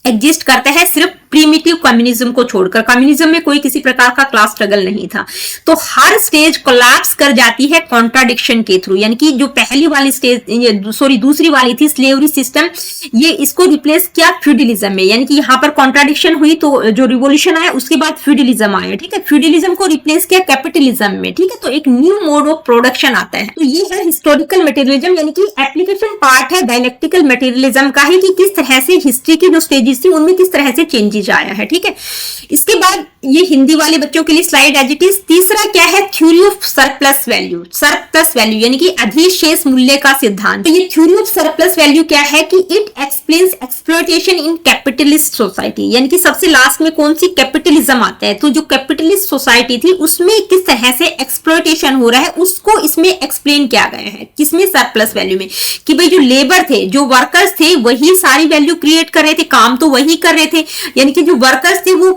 एग्जिस्ट करता है, सिर्फ प्रीमिटिव कम्युनिज्म को छोड़कर। कम्युनिज्म में कोई किसी प्रकार का क्लास स्ट्रगल नहीं था। तो हर स्टेज कोलैप्स कर जाती है कॉन्ट्राडिक्शन के थ्रू, यानी कि जो पहली वाली स्टेज दूसरी वाली थी स्लेवरी सिस्टम, ये इसको रिप्लेस किया फ्यूडलिज्म में, यानी कि यहाँ पर कॉन्ट्राडिक्शन हुई तो जो रिवोल्यूशन आया उसके बाद फ्यूडलिज्म आया, ठीक है। फ्यूडलिज्म को रिप्लेस किया कैपिटलिज्म में, ठीक है। तो एक न्यू मोड ऑफ प्रोडक्शन आता है। तो ये है हिस्टोरिकल मटेरियलिज्म, यानी कि एप्लीकेशन पार्ट है डायलेक्टिकल मटेरियलिज्म का ही, कि किस तरह से हिस्ट्री की जो स्टेजेस थी उनमें किस तरह से चेंजेस आया है, ठीक है। इसके बाद ये हिंदी वाले बच्चों के लिए स्लाइड एज इट इज। तीसरा क्या है, theory of surplus value. Surplus value यानी कि अधिशेष मूल्य का सिद्धांत। तो ये थ्योरी ऑफ सरप्लस वैल्यू क्या है कि it explains exploitation in capitalist society, यानी कि सबसे लास्ट में कौन सी, कैपिटलिज्म आता है। तो जो कैपिटलिस्ट सोसाइटी थी उसमें किस तरह से एक्सप्लॉयटेशन हो रहा है उसको इसमें एक्सप्लेन किया गया है। किसमें, सरप्लस वैल्यू में, कि भाई जो लेबर थे, जो वर्कर्स थे, वही सारी वैल्यू क्रिएट कर रहे थे, काम तो वही कर रहे थे, यानी कि जो वर्कर्स थे वो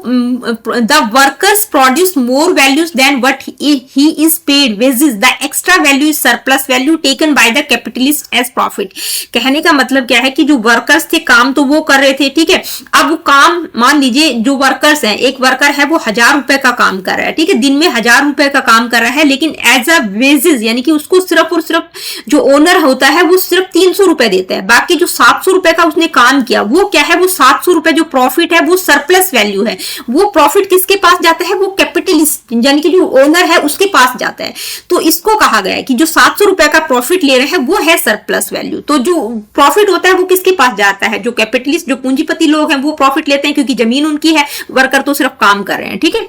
the workers produce more values than what he is paid wages, the extra value is surplus value taken by the capitalist as profit. कहने का मतलब क्या है कि जो वर्कर्स थे काम तो वो कर रहे थे, ठीक है, अब वो काम, मान लीजिए जो वर्कर्स हैं, एक वर्कर है वो 1000 रुपए का काम कर रहा है, ठीक है, दिन में 1000 रुपए का काम कर रहा है, लेकिन एज अ वेजेस यानी कि उसको सिर्फ और सिर्फ जो ओनर होता है वो सिर्फ 300 रुपए देता है, बाकी जो 700 रुपए का उसने काम किया वो क्या है, वो 700 रुपए जो प्रॉफिट है वो सरप्लस वैल्यू है। वो प्रॉफिट किसके पास जाता है, वो कैपिटलिस्ट यानी कि जो ओनर है उसके पास जाता है। तो इसको कहा गया है कि जो 700 रुपए का प्रॉफिट ले रहे हैं वो है सरप्लस वैल्यू। तो जो प्रॉफिट होता है वो किसके पास जाता है, जो कैपिटलिस्ट, जो पूंजीपति लोग हैं वो प्रॉफिट लेते हैं क्योंकि जमीन उनकी है, वर्कर तो सिर्फ काम कर रहे हैं, ठीक है।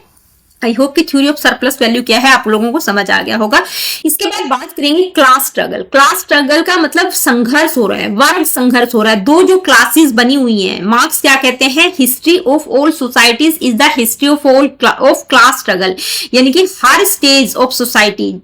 आई होप कि थ्योरी ऑफ सरप्लस वैल्यू क्या है आप लोगों को समझ आ गया होगा। इसके बाद बात करेंगे क्लास स्ट्रगल। क्लास स्ट्रगल का मतलब संघर्ष हो रहा है, वर्ग संघर्ष हो रहा है, दो जो क्लासेस बनी हुई हैं। मार्क्स क्या कहते हैं, history of all societies is the history of all of class struggle, यानी कि हर स्टेज ऑफ सोसाइटी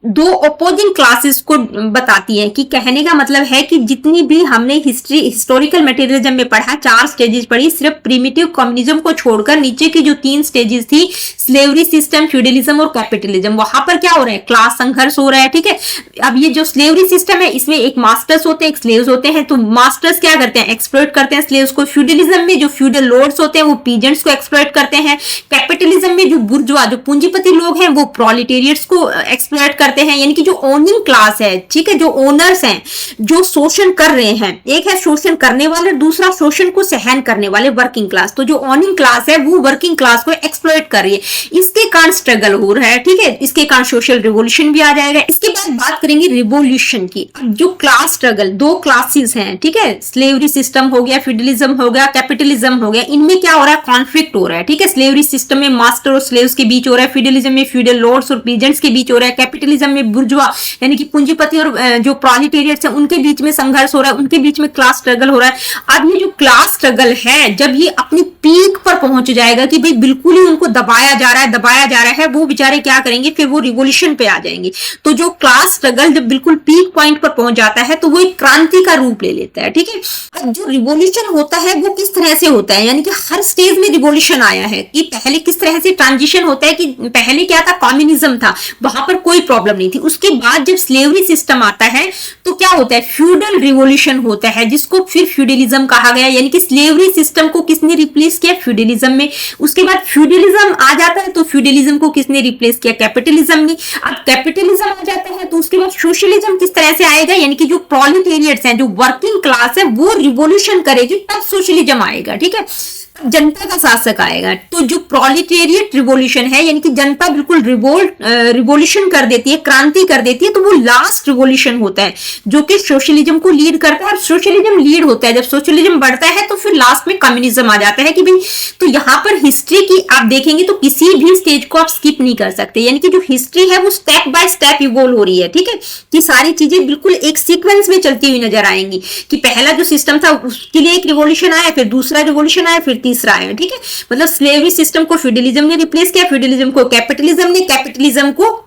दो अपोजिंग क्लासेस को बताती है। कि कहने का मतलब है कि जितनी भी हमने हिस्टोरिकल मटेरियलिज्म में पढ़ा, 4 स्टेजेस पढ़ी, सिर्फ प्रिमिटिव कम्युनिज्म को छोड़कर नीचे की जो 3 स्टेजेस थी, स्लेवरी सिस्टम, फ्यूडलिज्म और कैपिटलिज्म, वहां पर क्या हो रहा है, क्लास संघर्ष हो रहा है, ठीक है। अब ये जो स्लेवरी सिस्टम है इसमें एक मास्टर्स होते हैं, एक स्लेव्स होते हैं। तो मास्टर्स क्या करते हैं, एक्सप्लॉइट करते हैं स्लेव्स को। फ्यूडलिज्म में जो फ्यूडल लॉर्ड्स होते हैं वो पीजेंट्स को एक्सप्लॉइट करते हैं। कैपिटलिज्म में जो बुर्जुआ, जो पूंजीपति लोग हैं वो प्रोलिटेरियट्स को एक्सप्लॉइट करते हैं, यानी कि जो ओनिंग क्लास है, ठीक है, जो ओनर्स हैं, जो शोषण कर रहे हैं। एक है शोषण करने वाले, दूसरा शोषण को सहन करने वाले, वर्किंग क्लास। तो जो ओनिंग क्लास है वो वर्किंग क्लास को एक्सप्लॉइट कर रही है। इसके कारण स्ट्रगल हो रहा है, ठीक है, इसके कारण सोशल रिवॉल्यूशन भी आ जाएगा। इसके बाद बात करेंगे रिवॉल्यूशन की। जो क्लास स्ट्रगल, 2 क्लासेस हैं, ठीक है, स्लेवरी सिस्टम हो गया, फ्यूडलिज्म हो गया, कैपिटलिज्म हो गया, इनमें क्या हो रहा है, कॉन्फ्लिक्ट हो रहा है, ठीक है। स्लेवरी सिस्टम में मास्टर और स्लेव्स के बीच हो रहा है, फ्यूडलिज्म में फ्यूडल लॉर्ड्स और पीजेंट्स के बीच हो रहा है, कैपिटलिज्म में बुर्जुआ यानी कि पूंजीपति और जो प्रोलिटेरियट्स हैं उनके बीच में संघर्ष हो रहा है, उनके बीच में क्लास स्ट्रगल हो रहा है। अब ये जो क्लास स्ट्रगल है जब ये अपनी पीक पर पहुंच जाएगा कि भाई बिल्कुल ही उनको दबाया जा रहा है, दबाया जा रहा है, वो बेचारे क्या करेंगे, फिर वो रिवॉल्यूशन पे आ जाएंगे। तो जो क्लास स्ट्रगल जब बिल्कुल पीक पॉइंट पर पहुंच जाता है तो वो एक क्रांति का रूप ले लेता है, ठीक है। अब जो रिवॉल्यूशन होता है वो किस तरह से होता है, यानी कि हर स्टेज में रिवॉल्यूशन आया है। कि पहले किस तरह से ट्रांजिशन होता है, कि पहले क्या था, कम्युनिज्म था, वहां पर कोई प्रॉब्लम नहीं थी। उसके बाद जब स्लेवरी सिस्टम आता है तो क्या होता है, फ्यूडल रिवॉल्यूशन होता है, जिसको फिर फ्यूडलिज्म कहा गया। यानी कि स्लेवरी सिस्टम को किसने रिप्लेस किया, फ्यूडलिज्म में। उसके बाद फ्यूडलिज्म आ जाता है तो फ्यूडलिज्म को किसने रिप्लेस किया, कैपिटलिज्म ने। अब कैपिटलिज्म आ जाता है तो उसके बाद सोशलिज्म किस तरह से आएगा, यानी कि जो प्रोलेटेरियट्स हैं, जो वर्किंग क्लास है, वो रिवॉल्यूशन करेगी, तब सोशलिज्म आएगा, ठीक है, जनता का शासक आएगा। तो जो प्रोलेटेरियट रिवॉल्यूशन है, यानी कि जनता बिल्कुल रिवॉल्यूशन कर देती है, क्रांति कर देती है, तो वो लास्ट रिवॉल्यूशन होता है जो कि सोशलिज्म को लीड करता है। सोशलिज्म लीड होता है, जब सोशलिज्म बढ़ता है तो फिर लास्ट में कम्युनिज्म आ जाता है। कि भाई तो यहाँ पर हिस्ट्री की आप देखेंगे तो किसी भी स्टेज को आप स्किप नहीं कर सकते, यानी कि जो हिस्ट्री है वो स्टेप बाय स्टेप इवॉल्व हो रही है, ठीक है, कि सारी चीजें बिल्कुल एक सीक्वेंस में चलती हुई नजर आएंगी। कि पहला जो सिस्टम था उसके लिए एक रिवॉल्यूशन आया, फिर दूसरा रिवॉल्यूशन आया, फिर तीसरा आया, ठीक है। मतलब स्लेवरी सिस्टम को फ्यूडलिज्म ने रिप्लेस किया, फ्यूडलिज्म को कैपिटलिज्म ने, कैपिटलिज्म को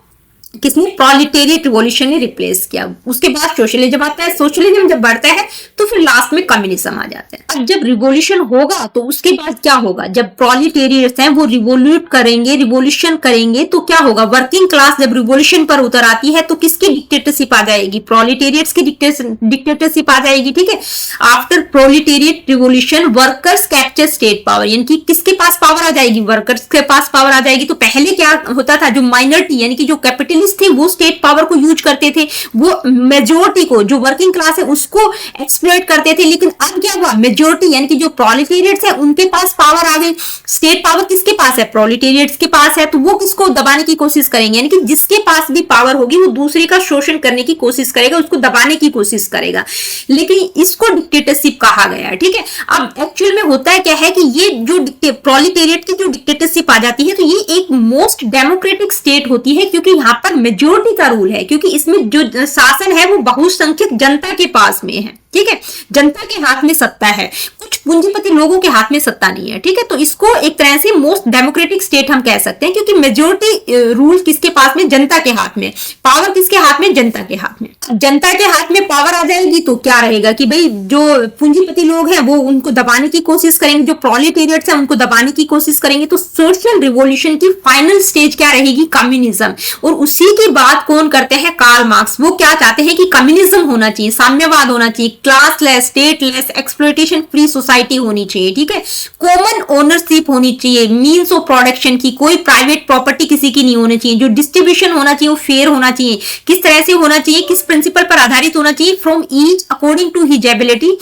किसने, प्रोलेटेरियट रिवॉल्यूशन ने रिप्लेस किया। उसके बाद सोशलिज्म आता है, सोशलिज्म जब बढ़ता है तो फिर लास्ट में कम्युनिज्म आ जाता है। अब जब रिवॉल्यूशन होगा तो उसके बाद क्या होगा, जब प्रोलेटेरियट्स हैं वो रिवॉल्यूट करेंगे, रिवॉल्यूशन करेंगे, तो क्या होगा, वर्किंग क्लास जब रिवॉल्यूशन पर उतर आती है तो किसकी डिक्टेटरशिप आ जाएगी, प्रोलेटेरियट्स की डिक्टेटरशिप आ जाएगी, ठीक है। After proletariat revolution workers capture state power, यानी कि किसके पास पावर आ जाएगी, वर्कर्स के पास पावर आ जाएगी। तो पहले क्या होता था, जो माइनॉरिटी यानी कि जो कैपिटलिस्ट कैपिटलिस्ट थे वो स्टेट पावर को यूज करते थे, वो मेजोरिटी को, जो वर्किंग क्लास है उसको एक्सप्लॉइट करते थे। लेकिन अब क्या हुआ, मेजोरिटी यानी कि जो प्रोलिटेरियट्स है उनके पास पावर आ गई। स्टेट पावर किसके पास है, प्रोलिटेरियट्स के पास है, तो वो किसको दबाने की कोशिश करेंगे, यानी कि जिसके पास भी पावर होगी वो दूसरे का शोषण करने की कोशिश करेगा, उसको दबाने की कोशिश करेगा। लेकिन इसको डिक्टेटरशिप कहा गया है, ठीक है। अब एक्चुअल में होता है क्या है कि ये जो प्रोलिटेरियट की जो डिक्टेटरशिप आ जाती है तो ये एक मोस्ट डेमोक्रेटिक स्टेट होती है, क्योंकि यहाँ पर मेजोरिटी का रूल है, क्योंकि इसमें जो शासन है वो बहुसंख्यक जनता के पास में है, ठीक है। जनता के हाथ में सत्ता है, कुछ पूंजीपति लोगों के हाथ में सत्ता नहीं है, ठीक है। तो इसको एक तरह से मोस्ट डेमोक्रेटिक स्टेट हम कह सकते हैं, क्योंकि मेजोरिटी रूल किसके पास में, जनता के हाथ में, पावर किसके हाथ में, जनता के हाथ में। जनता के हाथ में पावर आ जाएगी तो क्या रहेगा कि भाई जो पूंजीपति लोग हैं वो उनको दबाने की कोशिश करेंगे, जो प्रोलेटेरियट्स हैं उनको दबाने की कोशिश करेंगे। तो सोशल रिवॉल्यूशन की फाइनल स्टेज क्या रहेगी, कम्युनिज्म। और उसी की बात कौन करते हैं, कार्ल मार्क्स। वो क्या चाहते हैं कि कम्युनिज्म होना चाहिए, साम्यवाद होना चाहिए, classless, stateless, exploitation free society होनी चाहिए, ठीक है। कॉमन ओनरशिप होनी चाहिए मीन्स ऑफ प्रोडक्शन की, कोई प्राइवेट प्रॉपर्टी किसी की नहीं होनी चाहिए, जो डिस्ट्रीब्यूशन होना चाहिए वो फेयर होना चाहिए। किस तरह से होना चाहिए, किस प्रिंसिपल पर आधारित होना चाहिए, from each according to his ability,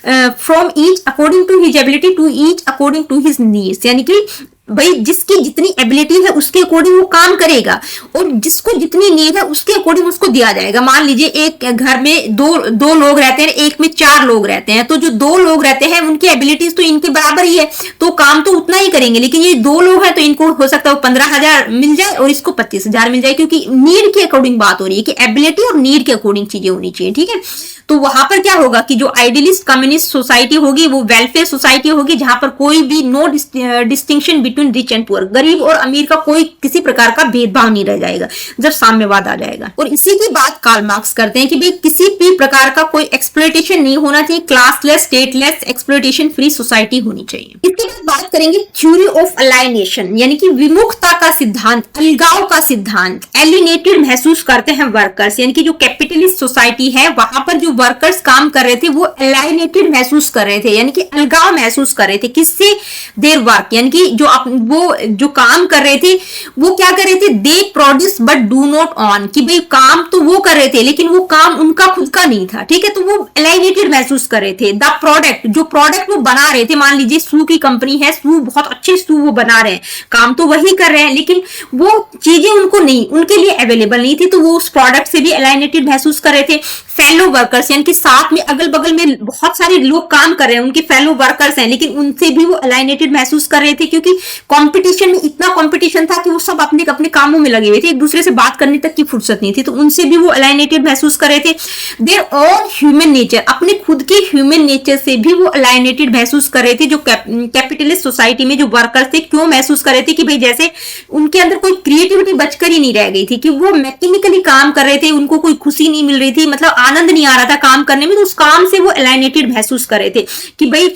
from each according to his ability to each according to his needs, यानी कि भाई जिसकी जितनी एबिलिटी है उसके अकॉर्डिंग वो काम करेगा, और जिसको जितनी नीड है उसके अकॉर्डिंग उसको दिया जाएगा। मान लीजिए एक घर में दो लोग रहते हैं, एक में 4 लोग रहते हैं, तो जो 2 लोग रहते हैं उनकी एबिलिटीज तो इनके बराबर ही है, तो काम तो उतना ही करेंगे। लेकिन ये 2 लोग हैं तो इनको हो सकता है 15,000 मिल जाए और इसको 25,000 मिल जाए, क्योंकि नीड के अकॉर्डिंग बात हो रही है कि एबिलिटी और नीड के अकॉर्डिंग चीजें होनी चाहिए, ठीक है। तो वहां पर क्या होगा कि जो आइडियलिस्ट कम्युनिस्ट सोसाइटी होगी वो वेलफेयर सोसाइटी होगी, जहां पर कोई भी no distinction between rich and poor, गरीब और अमीर का कोई किसी प्रकार का भेदभाव नहीं रह जाएगा जब साम्यवाद आ जाएगा। और इसी की बात कार्ल मार्क्स करते हैं कि भाई किसी भी प्रकार का कोई एक्सप्लॉयटेशन नहीं होना चाहिए, classless, stateless, exploitation free society होनी चाहिए। इसके बाद बात करेंगे थ्योरी ऑफ अलाइनेशन, यानी कि विमुखता का सिद्धांत, अलगाव का सिद्धांत। एलिनेटेड महसूस करते हैं वर्कर्स, यानी कि जो कैपिटलिस्ट सोसाइटी है वहां पर जो वर्कर्स काम कर रहे थे वो एलाइनेटेड महसूस कर रहे थे, यानी कि अलगाव महसूस कर रहे थे। किससे, देयर वर्क, यानी कि वो जो काम कर रहे थे वो क्या कर रहे थे, they produce but do not on, कि भाई काम तो वो कर रहे थे लेकिन वो काम उनका खुद का नहीं था, ठीक है। तो वो एलाइनेटेड महसूस कर रहे थे। द प्रोडक्ट, जो प्रोडक्ट वो बना रहे थे, मान लीजिए शू की कंपनी है, शू बहुत अच्छे शू वो बना रहे हैं, काम तो वही कर रहे हैं लेकिन वो चीजें उनको नहीं, उनके लिए अवेलेबल नहीं थी, तो वो उस प्रोडक्ट से भी एलाइनेटेड महसूस कर रहे थे। फेलो वर्कर्स, यानी कि साथ में अगल बगल में बहुत सारे लोग काम कर रहे हैं, उनके फेलो वर्कर्स हैं, लेकिन उनसे भी वो अलाइनेटेड महसूस कर रहे थे, क्योंकि कंपटीशन में इतना कंपटीशन था कि वो सब अपने अपने कामों में लगे हुए थे, एक दूसरे से बात करने तक की फुर्सत नहीं थी, तो उनसे भी वो अलाइनेटेड महसूस कर रहे थे। देयर ओन ह्यूमन नेचर, अपने खुद के ह्यूमन नेचर से भी वो अलाइनेटेड महसूस कर रहे थे। जो कैपिटलिस्ट सोसाइटी में जो वर्कर्स थे, क्यों महसूस कर रहे थे कि भाई जैसे उनके अंदर कोई क्रिएटिविटी बचकर ही नहीं रह गई थी, कि वो मैकेनिकली काम कर रहे थे, उनको कोई खुशी नहीं मिल रही थी, मतलब आनंद नहीं आ रहा था काम करने में, तो उस काम से वो एलाइनेटेड महसूस कर रहे थे कि भाई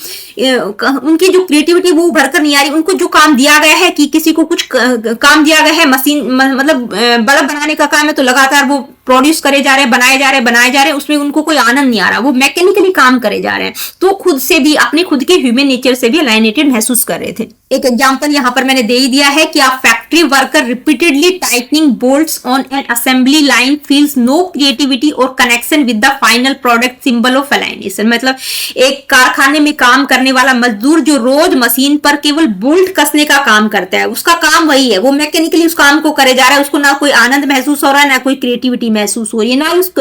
उनकी जो क्रिएटिविटी वो उभर कर नहीं आ रही। उनको जो काम दिया गया है, कि किसी को कुछ काम दिया गया है, मशीन मतलब बल्ब बनाने का काम है, तो लगातार वो प्रोड्यूस करे जा रहे हैं, बनाए जा रहे हैं, उसमें उनको कोई आनंद नहीं आ रहा, वो मैकेनिकली काम करे जा रहे हैं, तो खुद से भी, अपने खुद के ह्यूमन नेचर से भी एलाइनेटेड महसूस कर रहे थे। एक एग्जांपल यहां पर मैंने दे ही दिया है कि आप factory worker repeatedly tightening bolts on an assembly line feels no creativity और connection with the final product, symbol of alienation. मतलब एक कारखाने में काम करने वाला मजदूर जो रोज मशीन पर केवल बोल्ट कसने का काम करता है, उसका काम वही है, वो मैकेनिकली उस काम को करे जा रहा है, उसको ना कोई आनंद महसूस हो रहा है, ना कोई क्रिएटिविटी महसूस हो रही है, ना उस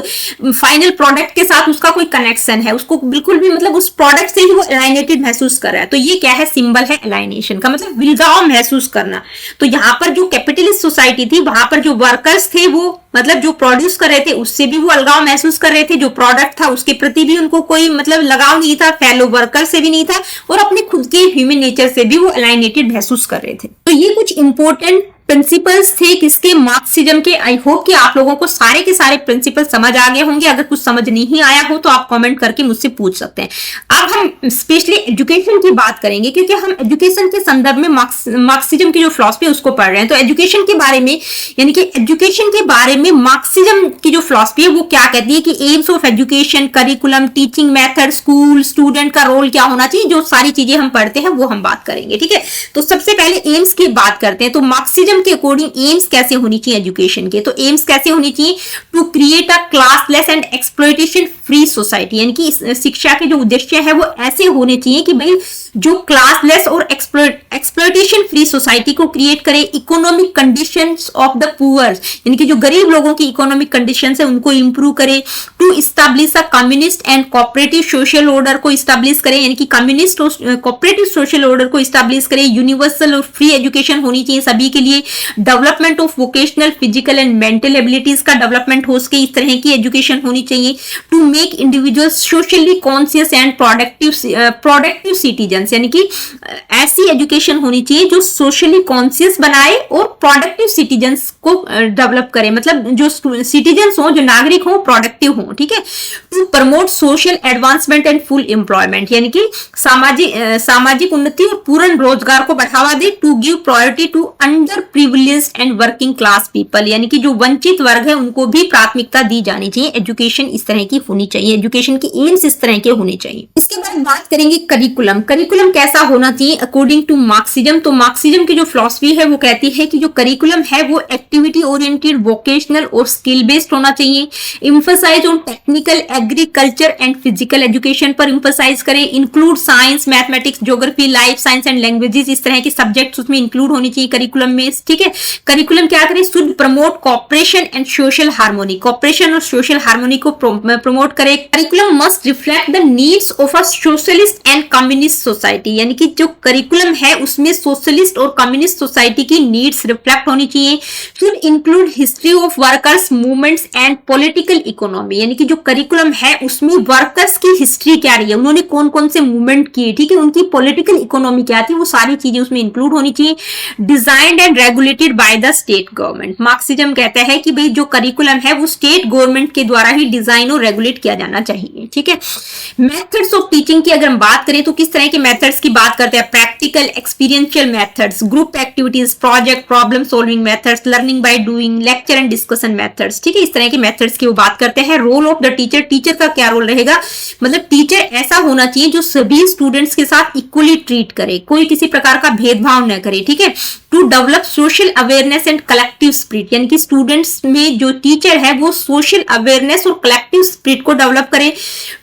फाइनल प्रोडक्ट के साथ उसका कोई कनेक्शन है, उसको बिल्कुल भी मतलब उस प्रोडक्ट से ही वो अलाइनेटेड महसूस कर रहा है। तो ये क्या है, सिंबल है अलाइनेशन का, मतलब विलगाव महसूस करना। तो यहाँ पर जो कैपिटलिस्ट सोसाइटी थी वहां पर जो वर्कर्स थे वो मतलब जो प्रोड्यूस कर रहे थे उससे भी वो अलगाव महसूस कर रहे थे, जो प्रोडक्ट था उसके प्रति भी उनको कोई मतलब लगाव नहीं था, फेलो वर्कर से भी नहीं था, और अपने खुद के ह्यूमन नेचर से भी वो अलाइनेटेड महसूस कर रहे थे। तो ये कुछ इंपॉर्टेंट प्रिंसिपल्स थे किसके, मार्क्सिज्म के। आई होप कि आप लोगों को सारे के सारे प्रिंसिपल समझ आ गए होंगे। अगर कुछ समझ नहीं आया हो तो आप कमेंट करके मुझसे पूछ सकते हैं। अब हम स्पेशली एजुकेशन की बात करेंगे, क्योंकि हम एजुकेशन के संदर्भ में मार्क्सिज्म की जो फिलॉसफी है उसको पढ़ रहे हैं। तो एजुकेशन के बारे में, यानी कि एजुकेशन के बारे में मार्क्सिज्म की जो फिलॉसफी है वो क्या कहती है कि AIIMS of education, curriculum, teaching method, school, student का रोल क्या होना चाहिए, जो सारी चीजें हम पढ़ते हैं वो हम बात करेंगे। ठीक है, तो सबसे पहले एम्स की बात करते हैं। तो मार्क्सिज्म के अकॉर्डिंग एम्स कैसे होनी चाहिए एजुकेशन के, तो एम्स कैसे होनी चाहिए, to create a classless and exploitation free society, यानी कि शिक्षा के जो उद्देश्य है वो ऐसे होने चाहिए कि भाई जो क्लासलेस और एक्सप्लॉयटेशन फ्री सोसाइटी को क्रिएट करे, economic conditions of the poor, यानी कि जो गरीब लोगों की इकोनॉमिक कंडीशंस है उनको इंप्रूव करे, to establish a communist and cooperative social order को इस्टेब्लिश करे, यानी कि कम्युनिस्ट और कोऑपरेटिव सोशल ऑर्डर को इस्टेब्लिश करे, यूनिवर्सल और फ्री एजुकेशन होनी चाहिए सभी के लिए, development of vocational, physical and mental abilities का डेवलपमेंट हो सके, इस तरह की एजुकेशन होनी चाहिए, to make individuals socially conscious and productive citizen, यानी कि ऐसी एजुकेशन होनी चाहिए जो सोशली कॉन्शियस बनाए और प्रोडक्टिव सिटीजन्स को डेवलप करे, मतलब जो सिटीजन्स हो, जो नागरिक हो, प्रोडक्टिव हो। ठीक है, to promote social advancement and full employment, यानी कि सामाजिक उन्नति और पूर्ण रोजगार को बढ़ावा दे, to give priority to underprivileged and working class people, यानी कि जो वंचित वर्ग है उनको भी प्राथमिकता दी जानी चाहिए। एजुकेशन इस तरह की होनी चाहिए, एजुकेशन की एम्स इस तरह के होने चाहिए। इसके बाद बात करेंगे करिकुलम कैसा होना चाहिए अकॉर्डिंग टू मार्क्सिज्म। तो मार्क्सिज्म की जो फिलॉसफी है वो कहती है कि जो करिकुलम है वो एक्टिविटी ओरिएंटेड, वोकेशनल और स्किल बेस्ड होना चाहिए, emphasise on technical, agriculture and physical education पर एम्फसाइज करें, include science, mathematics, geography, life science and languages, इस तरह के सब्जेक्ट्स उसमें इंक्लूड होनी चाहिए करिकुलम में। ठीक है, करिकुलम क्या करे, should promote cooperation and social harmony, cooperation और सोशल हार्मोनी को प्रमोट करे। Curriculum must reflect the needs of a socialist and communist society, यानी कि जो करिकुलम है उसमें सोशलिस्ट और कम्युनिस्ट सोसाइटी की नीड्स रिफ्लेक्ट होनी चाहिए। Should include history of workers movements and political economy, यानी कि जो करिकुलम है उसमें वर्कर्स की हिस्ट्री क्या रही है, उन्होंने कौन कौन से मूवमेंट किए, ठीक है, उनकी पॉलिटिकल इकोनॉमी क्या थी, वो सारी चीजें उसमें इंक्लूड होनी चाहिए। Designed and regulated by the state government, Marxism कहता है कि भाई जो करिकुलम है वो स्टेट गवर्नमेंट के द्वारा ही डिजाइन और रेगुलेट किया जाना चाहिए। ठीक है, मेथड्स ऑफ टीचिंग की अगर हम बात करें तो किस तरह के मेथड्स की बात करते हैं, practical, experiential methods, group activities, project, problem solving methods, learning by doing, lecture and discussion methods. ठीक है, इस तरह के मेथड्स की वो बात करते हैं। Role of the teacher, teacher का क्या रोल रहेगा, मतलब टीचर ऐसा होना चाहिए जो सभी स्टूडेंट्स के साथ इक्वली ट्रीट करे, कोई किसी प्रकार का भेदभाव न करे। ठीक है, to develop social awareness and collective spirit, यानी कि स्टूडेंट्स में जो टीचर है वो सोशल अवेयरनेस और कलेक्टिव स्पिरिट को डेवलप करे।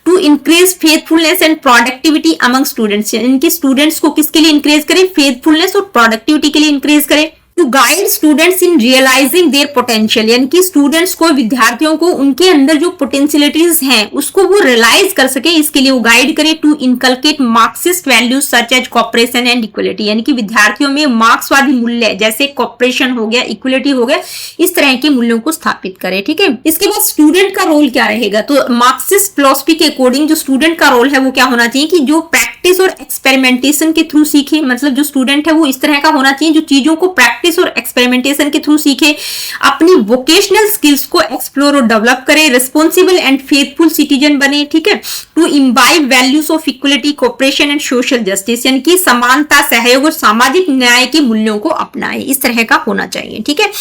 To increase faithfulness and productivity among students, इनके स्टूडेंट्स को किसके लिए इंक्रीज करे, फेथफुलनेस और प्रोडक्टिविटी के लिए इंक्रीज करे। To guide students in realising their potential, यानी कि स्टूडेंट्स को, विद्यार्थियों को उनके अंदर जो पोटेंशियलिटीज हैं उसको वो रियलाइज कर सके, इसके लिए वो गाइड करे। To inculcate Marxist values such as cooperation and equality, यानी कि विद्यार्थियों में मार्क्सवादी मूल्य जैसे कॉपरेशन हो गया, इक्वलिटी हो गया, इस तरह के मूल्यों को स्थापित करे। ठीक है, इसके बाद स्टूडेंट का रोल क्या रहेगा, तो मार्क्सिस्ट फिलॉसफी के अकॉर्डिंग जो स्टूडेंट का रोल है वो क्या होना चाहिए कि जो प्रैक्टिस और एक्सपेरिमेंटेशन के थ्रू सीखे, मतलब जो स्टूडेंट है वो इस तरह का होना चाहिए जो चीजों को प्रैक्टिस और एक्सपेरिमेंटेशन के थ्रू सीखे, अपनी वोकेशनल स्किल्स को एक्सप्लोर और डेवलप करे, रिस्पॉन्सिबल एंड फेथफुल सिटीजन बने। ठीक है, to imbibe values of equality, cooperation and social justice, यानी कि समानता, सहयोग और सामाजिक न्याय के मूल्यों को अपनाए, इस तरह का होना चाहिए। ठीक है,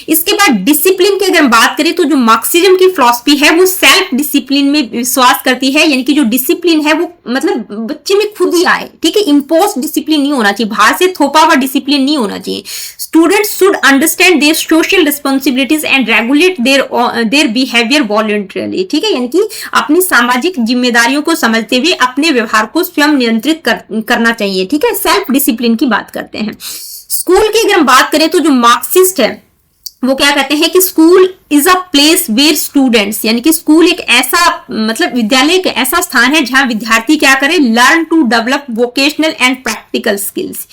इसके बाद डिसिप्लिन की अगर हम बात करें तो जो मार्क्सिज्म की फिलॉसफी है वो सेल्फ डिसिप्लिन में विश्वास करती है, यानी कि जो डिसिप्लिन है वो मतलब बच्चे में खुद ही आए। ठीक है, इम्पोज डिसिप्लिन नहीं होना चाहिए, बाहर से थोपा हुआ डिसिप्लिन नहीं होना चाहिए। Students should understand their social responsibilities and regulate their behavior voluntarily. ठीक है, यानी कि अपनी सामाजिक जिम्मेदारियों को समझते हुए अपने व्यवहार को स्वयं नियंत्रित करना चाहिए। ठीक है, सेल्फ डिसिप्लिन की बात करते हैं। स्कूल की अगर हम बात करें तो जो मार्क्सिस्ट है वो क्या कहते हैं कि school is a place where students, यानी कि स्कूल एक ऐसा, मतलब विद्यालय एक ऐसा स्थान है जहां विद्यार्थी क्या करे, learn to develop vocational and practical skills,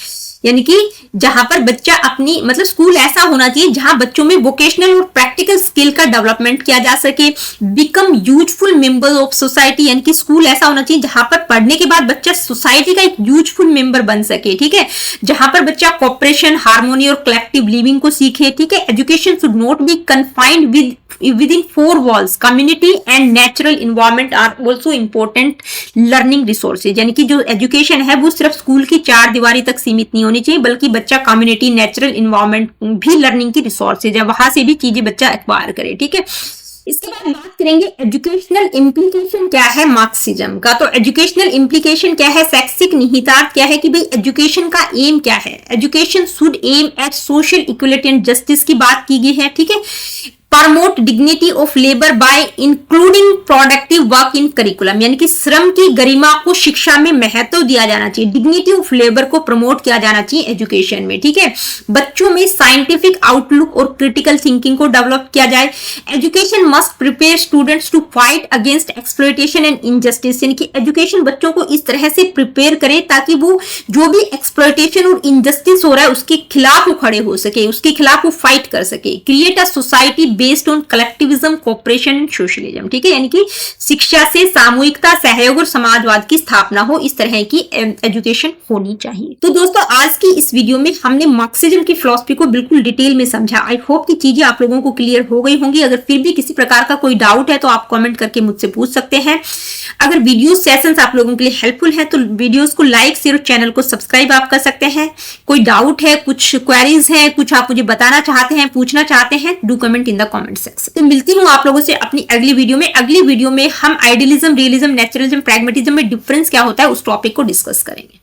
यानी कि जहां पर बच्चा अपनी, मतलब स्कूल ऐसा होना चाहिए जहां बच्चों में वोकेशनल और प्रैक्टिकल स्किल का डेवलपमेंट किया जा सके। Become useful member of society, यानी कि स्कूल ऐसा होना चाहिए जहां पर पढ़ने के बाद बच्चा सोसाइटी का एक यूजफुल मेंबर बन सके। ठीक है, जहां पर बच्चा कोऑपरेशन, हार्मोनी और कलेक्टिव लिविंग को सीखे। ठीक है, education should not be confined with within four walls. Community and natural environment are also important learning resources. यानी कि जो एजुकेशन है वो सिर्फ स्कूल की चार दीवारी तक सीमित नहीं होनी चाहिए, बल्कि बच्चा कम्युनिटी, नेचुरल इन्वायरमेंट भी लर्निंग की रिसोर्सेज है, वहां से भी चीजें बच्चा एक्वायर करे। ठीक है, इसके बाद बात करेंगे एजुकेशनल इम्प्लीकेशन क्या है मार्क्सिज्म का। तो एजुकेशनल इम्प्लीकेशन क्या है, शैक्षिक निहितार्थ क्या है कि भाई एजुकेशन का एम क्या है। Education should aim at social equality and justice की बात की गई है। ठीक है, promote dignity of labour by including productive work in curriculum, यानी कि श्रम की गरिमा को शिक्षा में महत्व दिया जाना चाहिए। डिग्निटी ऑफ लेबर को प्रमोट किया जाना चाहिए एजुकेशन में। ठीक है, बच्चों में साइंटिफिक आउटलुक और क्रिटिकल थिंकिंग को डेवलप किया जाए। Education must prepare students to fight against exploitation and injustice, यानी कि एजुकेशन बच्चों को इस तरह से प्रिपेयर करे ताकि वो जो भी एक्सप्लॉयटेशन और इनजस्टिस हो रहा है उसके खिलाफ वो खड़े हो सके, उसके खिलाफ वो फाइट कर सके। Create a society based on collectivism, cooperation and socialism. ठीक है, यानी कि शिक्षा से सामूहिकता, सहयोग और समाजवाद की स्थापना हो, इस तरह की एजुकेशन होनी चाहिए। तो दोस्तों आज की इस वीडियो में हमने मार्क्सिज्म की फिलॉसफी को बिल्कुल डिटेल में समझा। आई होप कि चीजें आप लोगों को क्लियर हो गई होंगी। अगर फिर भी किसी प्रकार का कोई डाउट है तो आप कमेंट करके मुझसे पूछ सकते हैं। अगर वीडियो सेशंस आप लोगों के लिए हेल्पफुल है तो वीडियोस को लाइक, शेयर और चैनल को सब्सक्राइब आप कर सकते हैं। कोई डाउट है, कुछ क्वेरीज है, कुछ आप मुझे बताना चाहते हैं, पूछना चाहते हैं, do comment in the comment section. तो मिलती हूँ आप लोगों से अपनी अगली वीडियो में। अगली वीडियो में हम आइडियलिज्म, रियलिज्म, नेचुरलिज्म, प्रैग्मेटिज्म में डिफरेंस क्या होता है उस टॉपिक को डिस्कस करेंगे।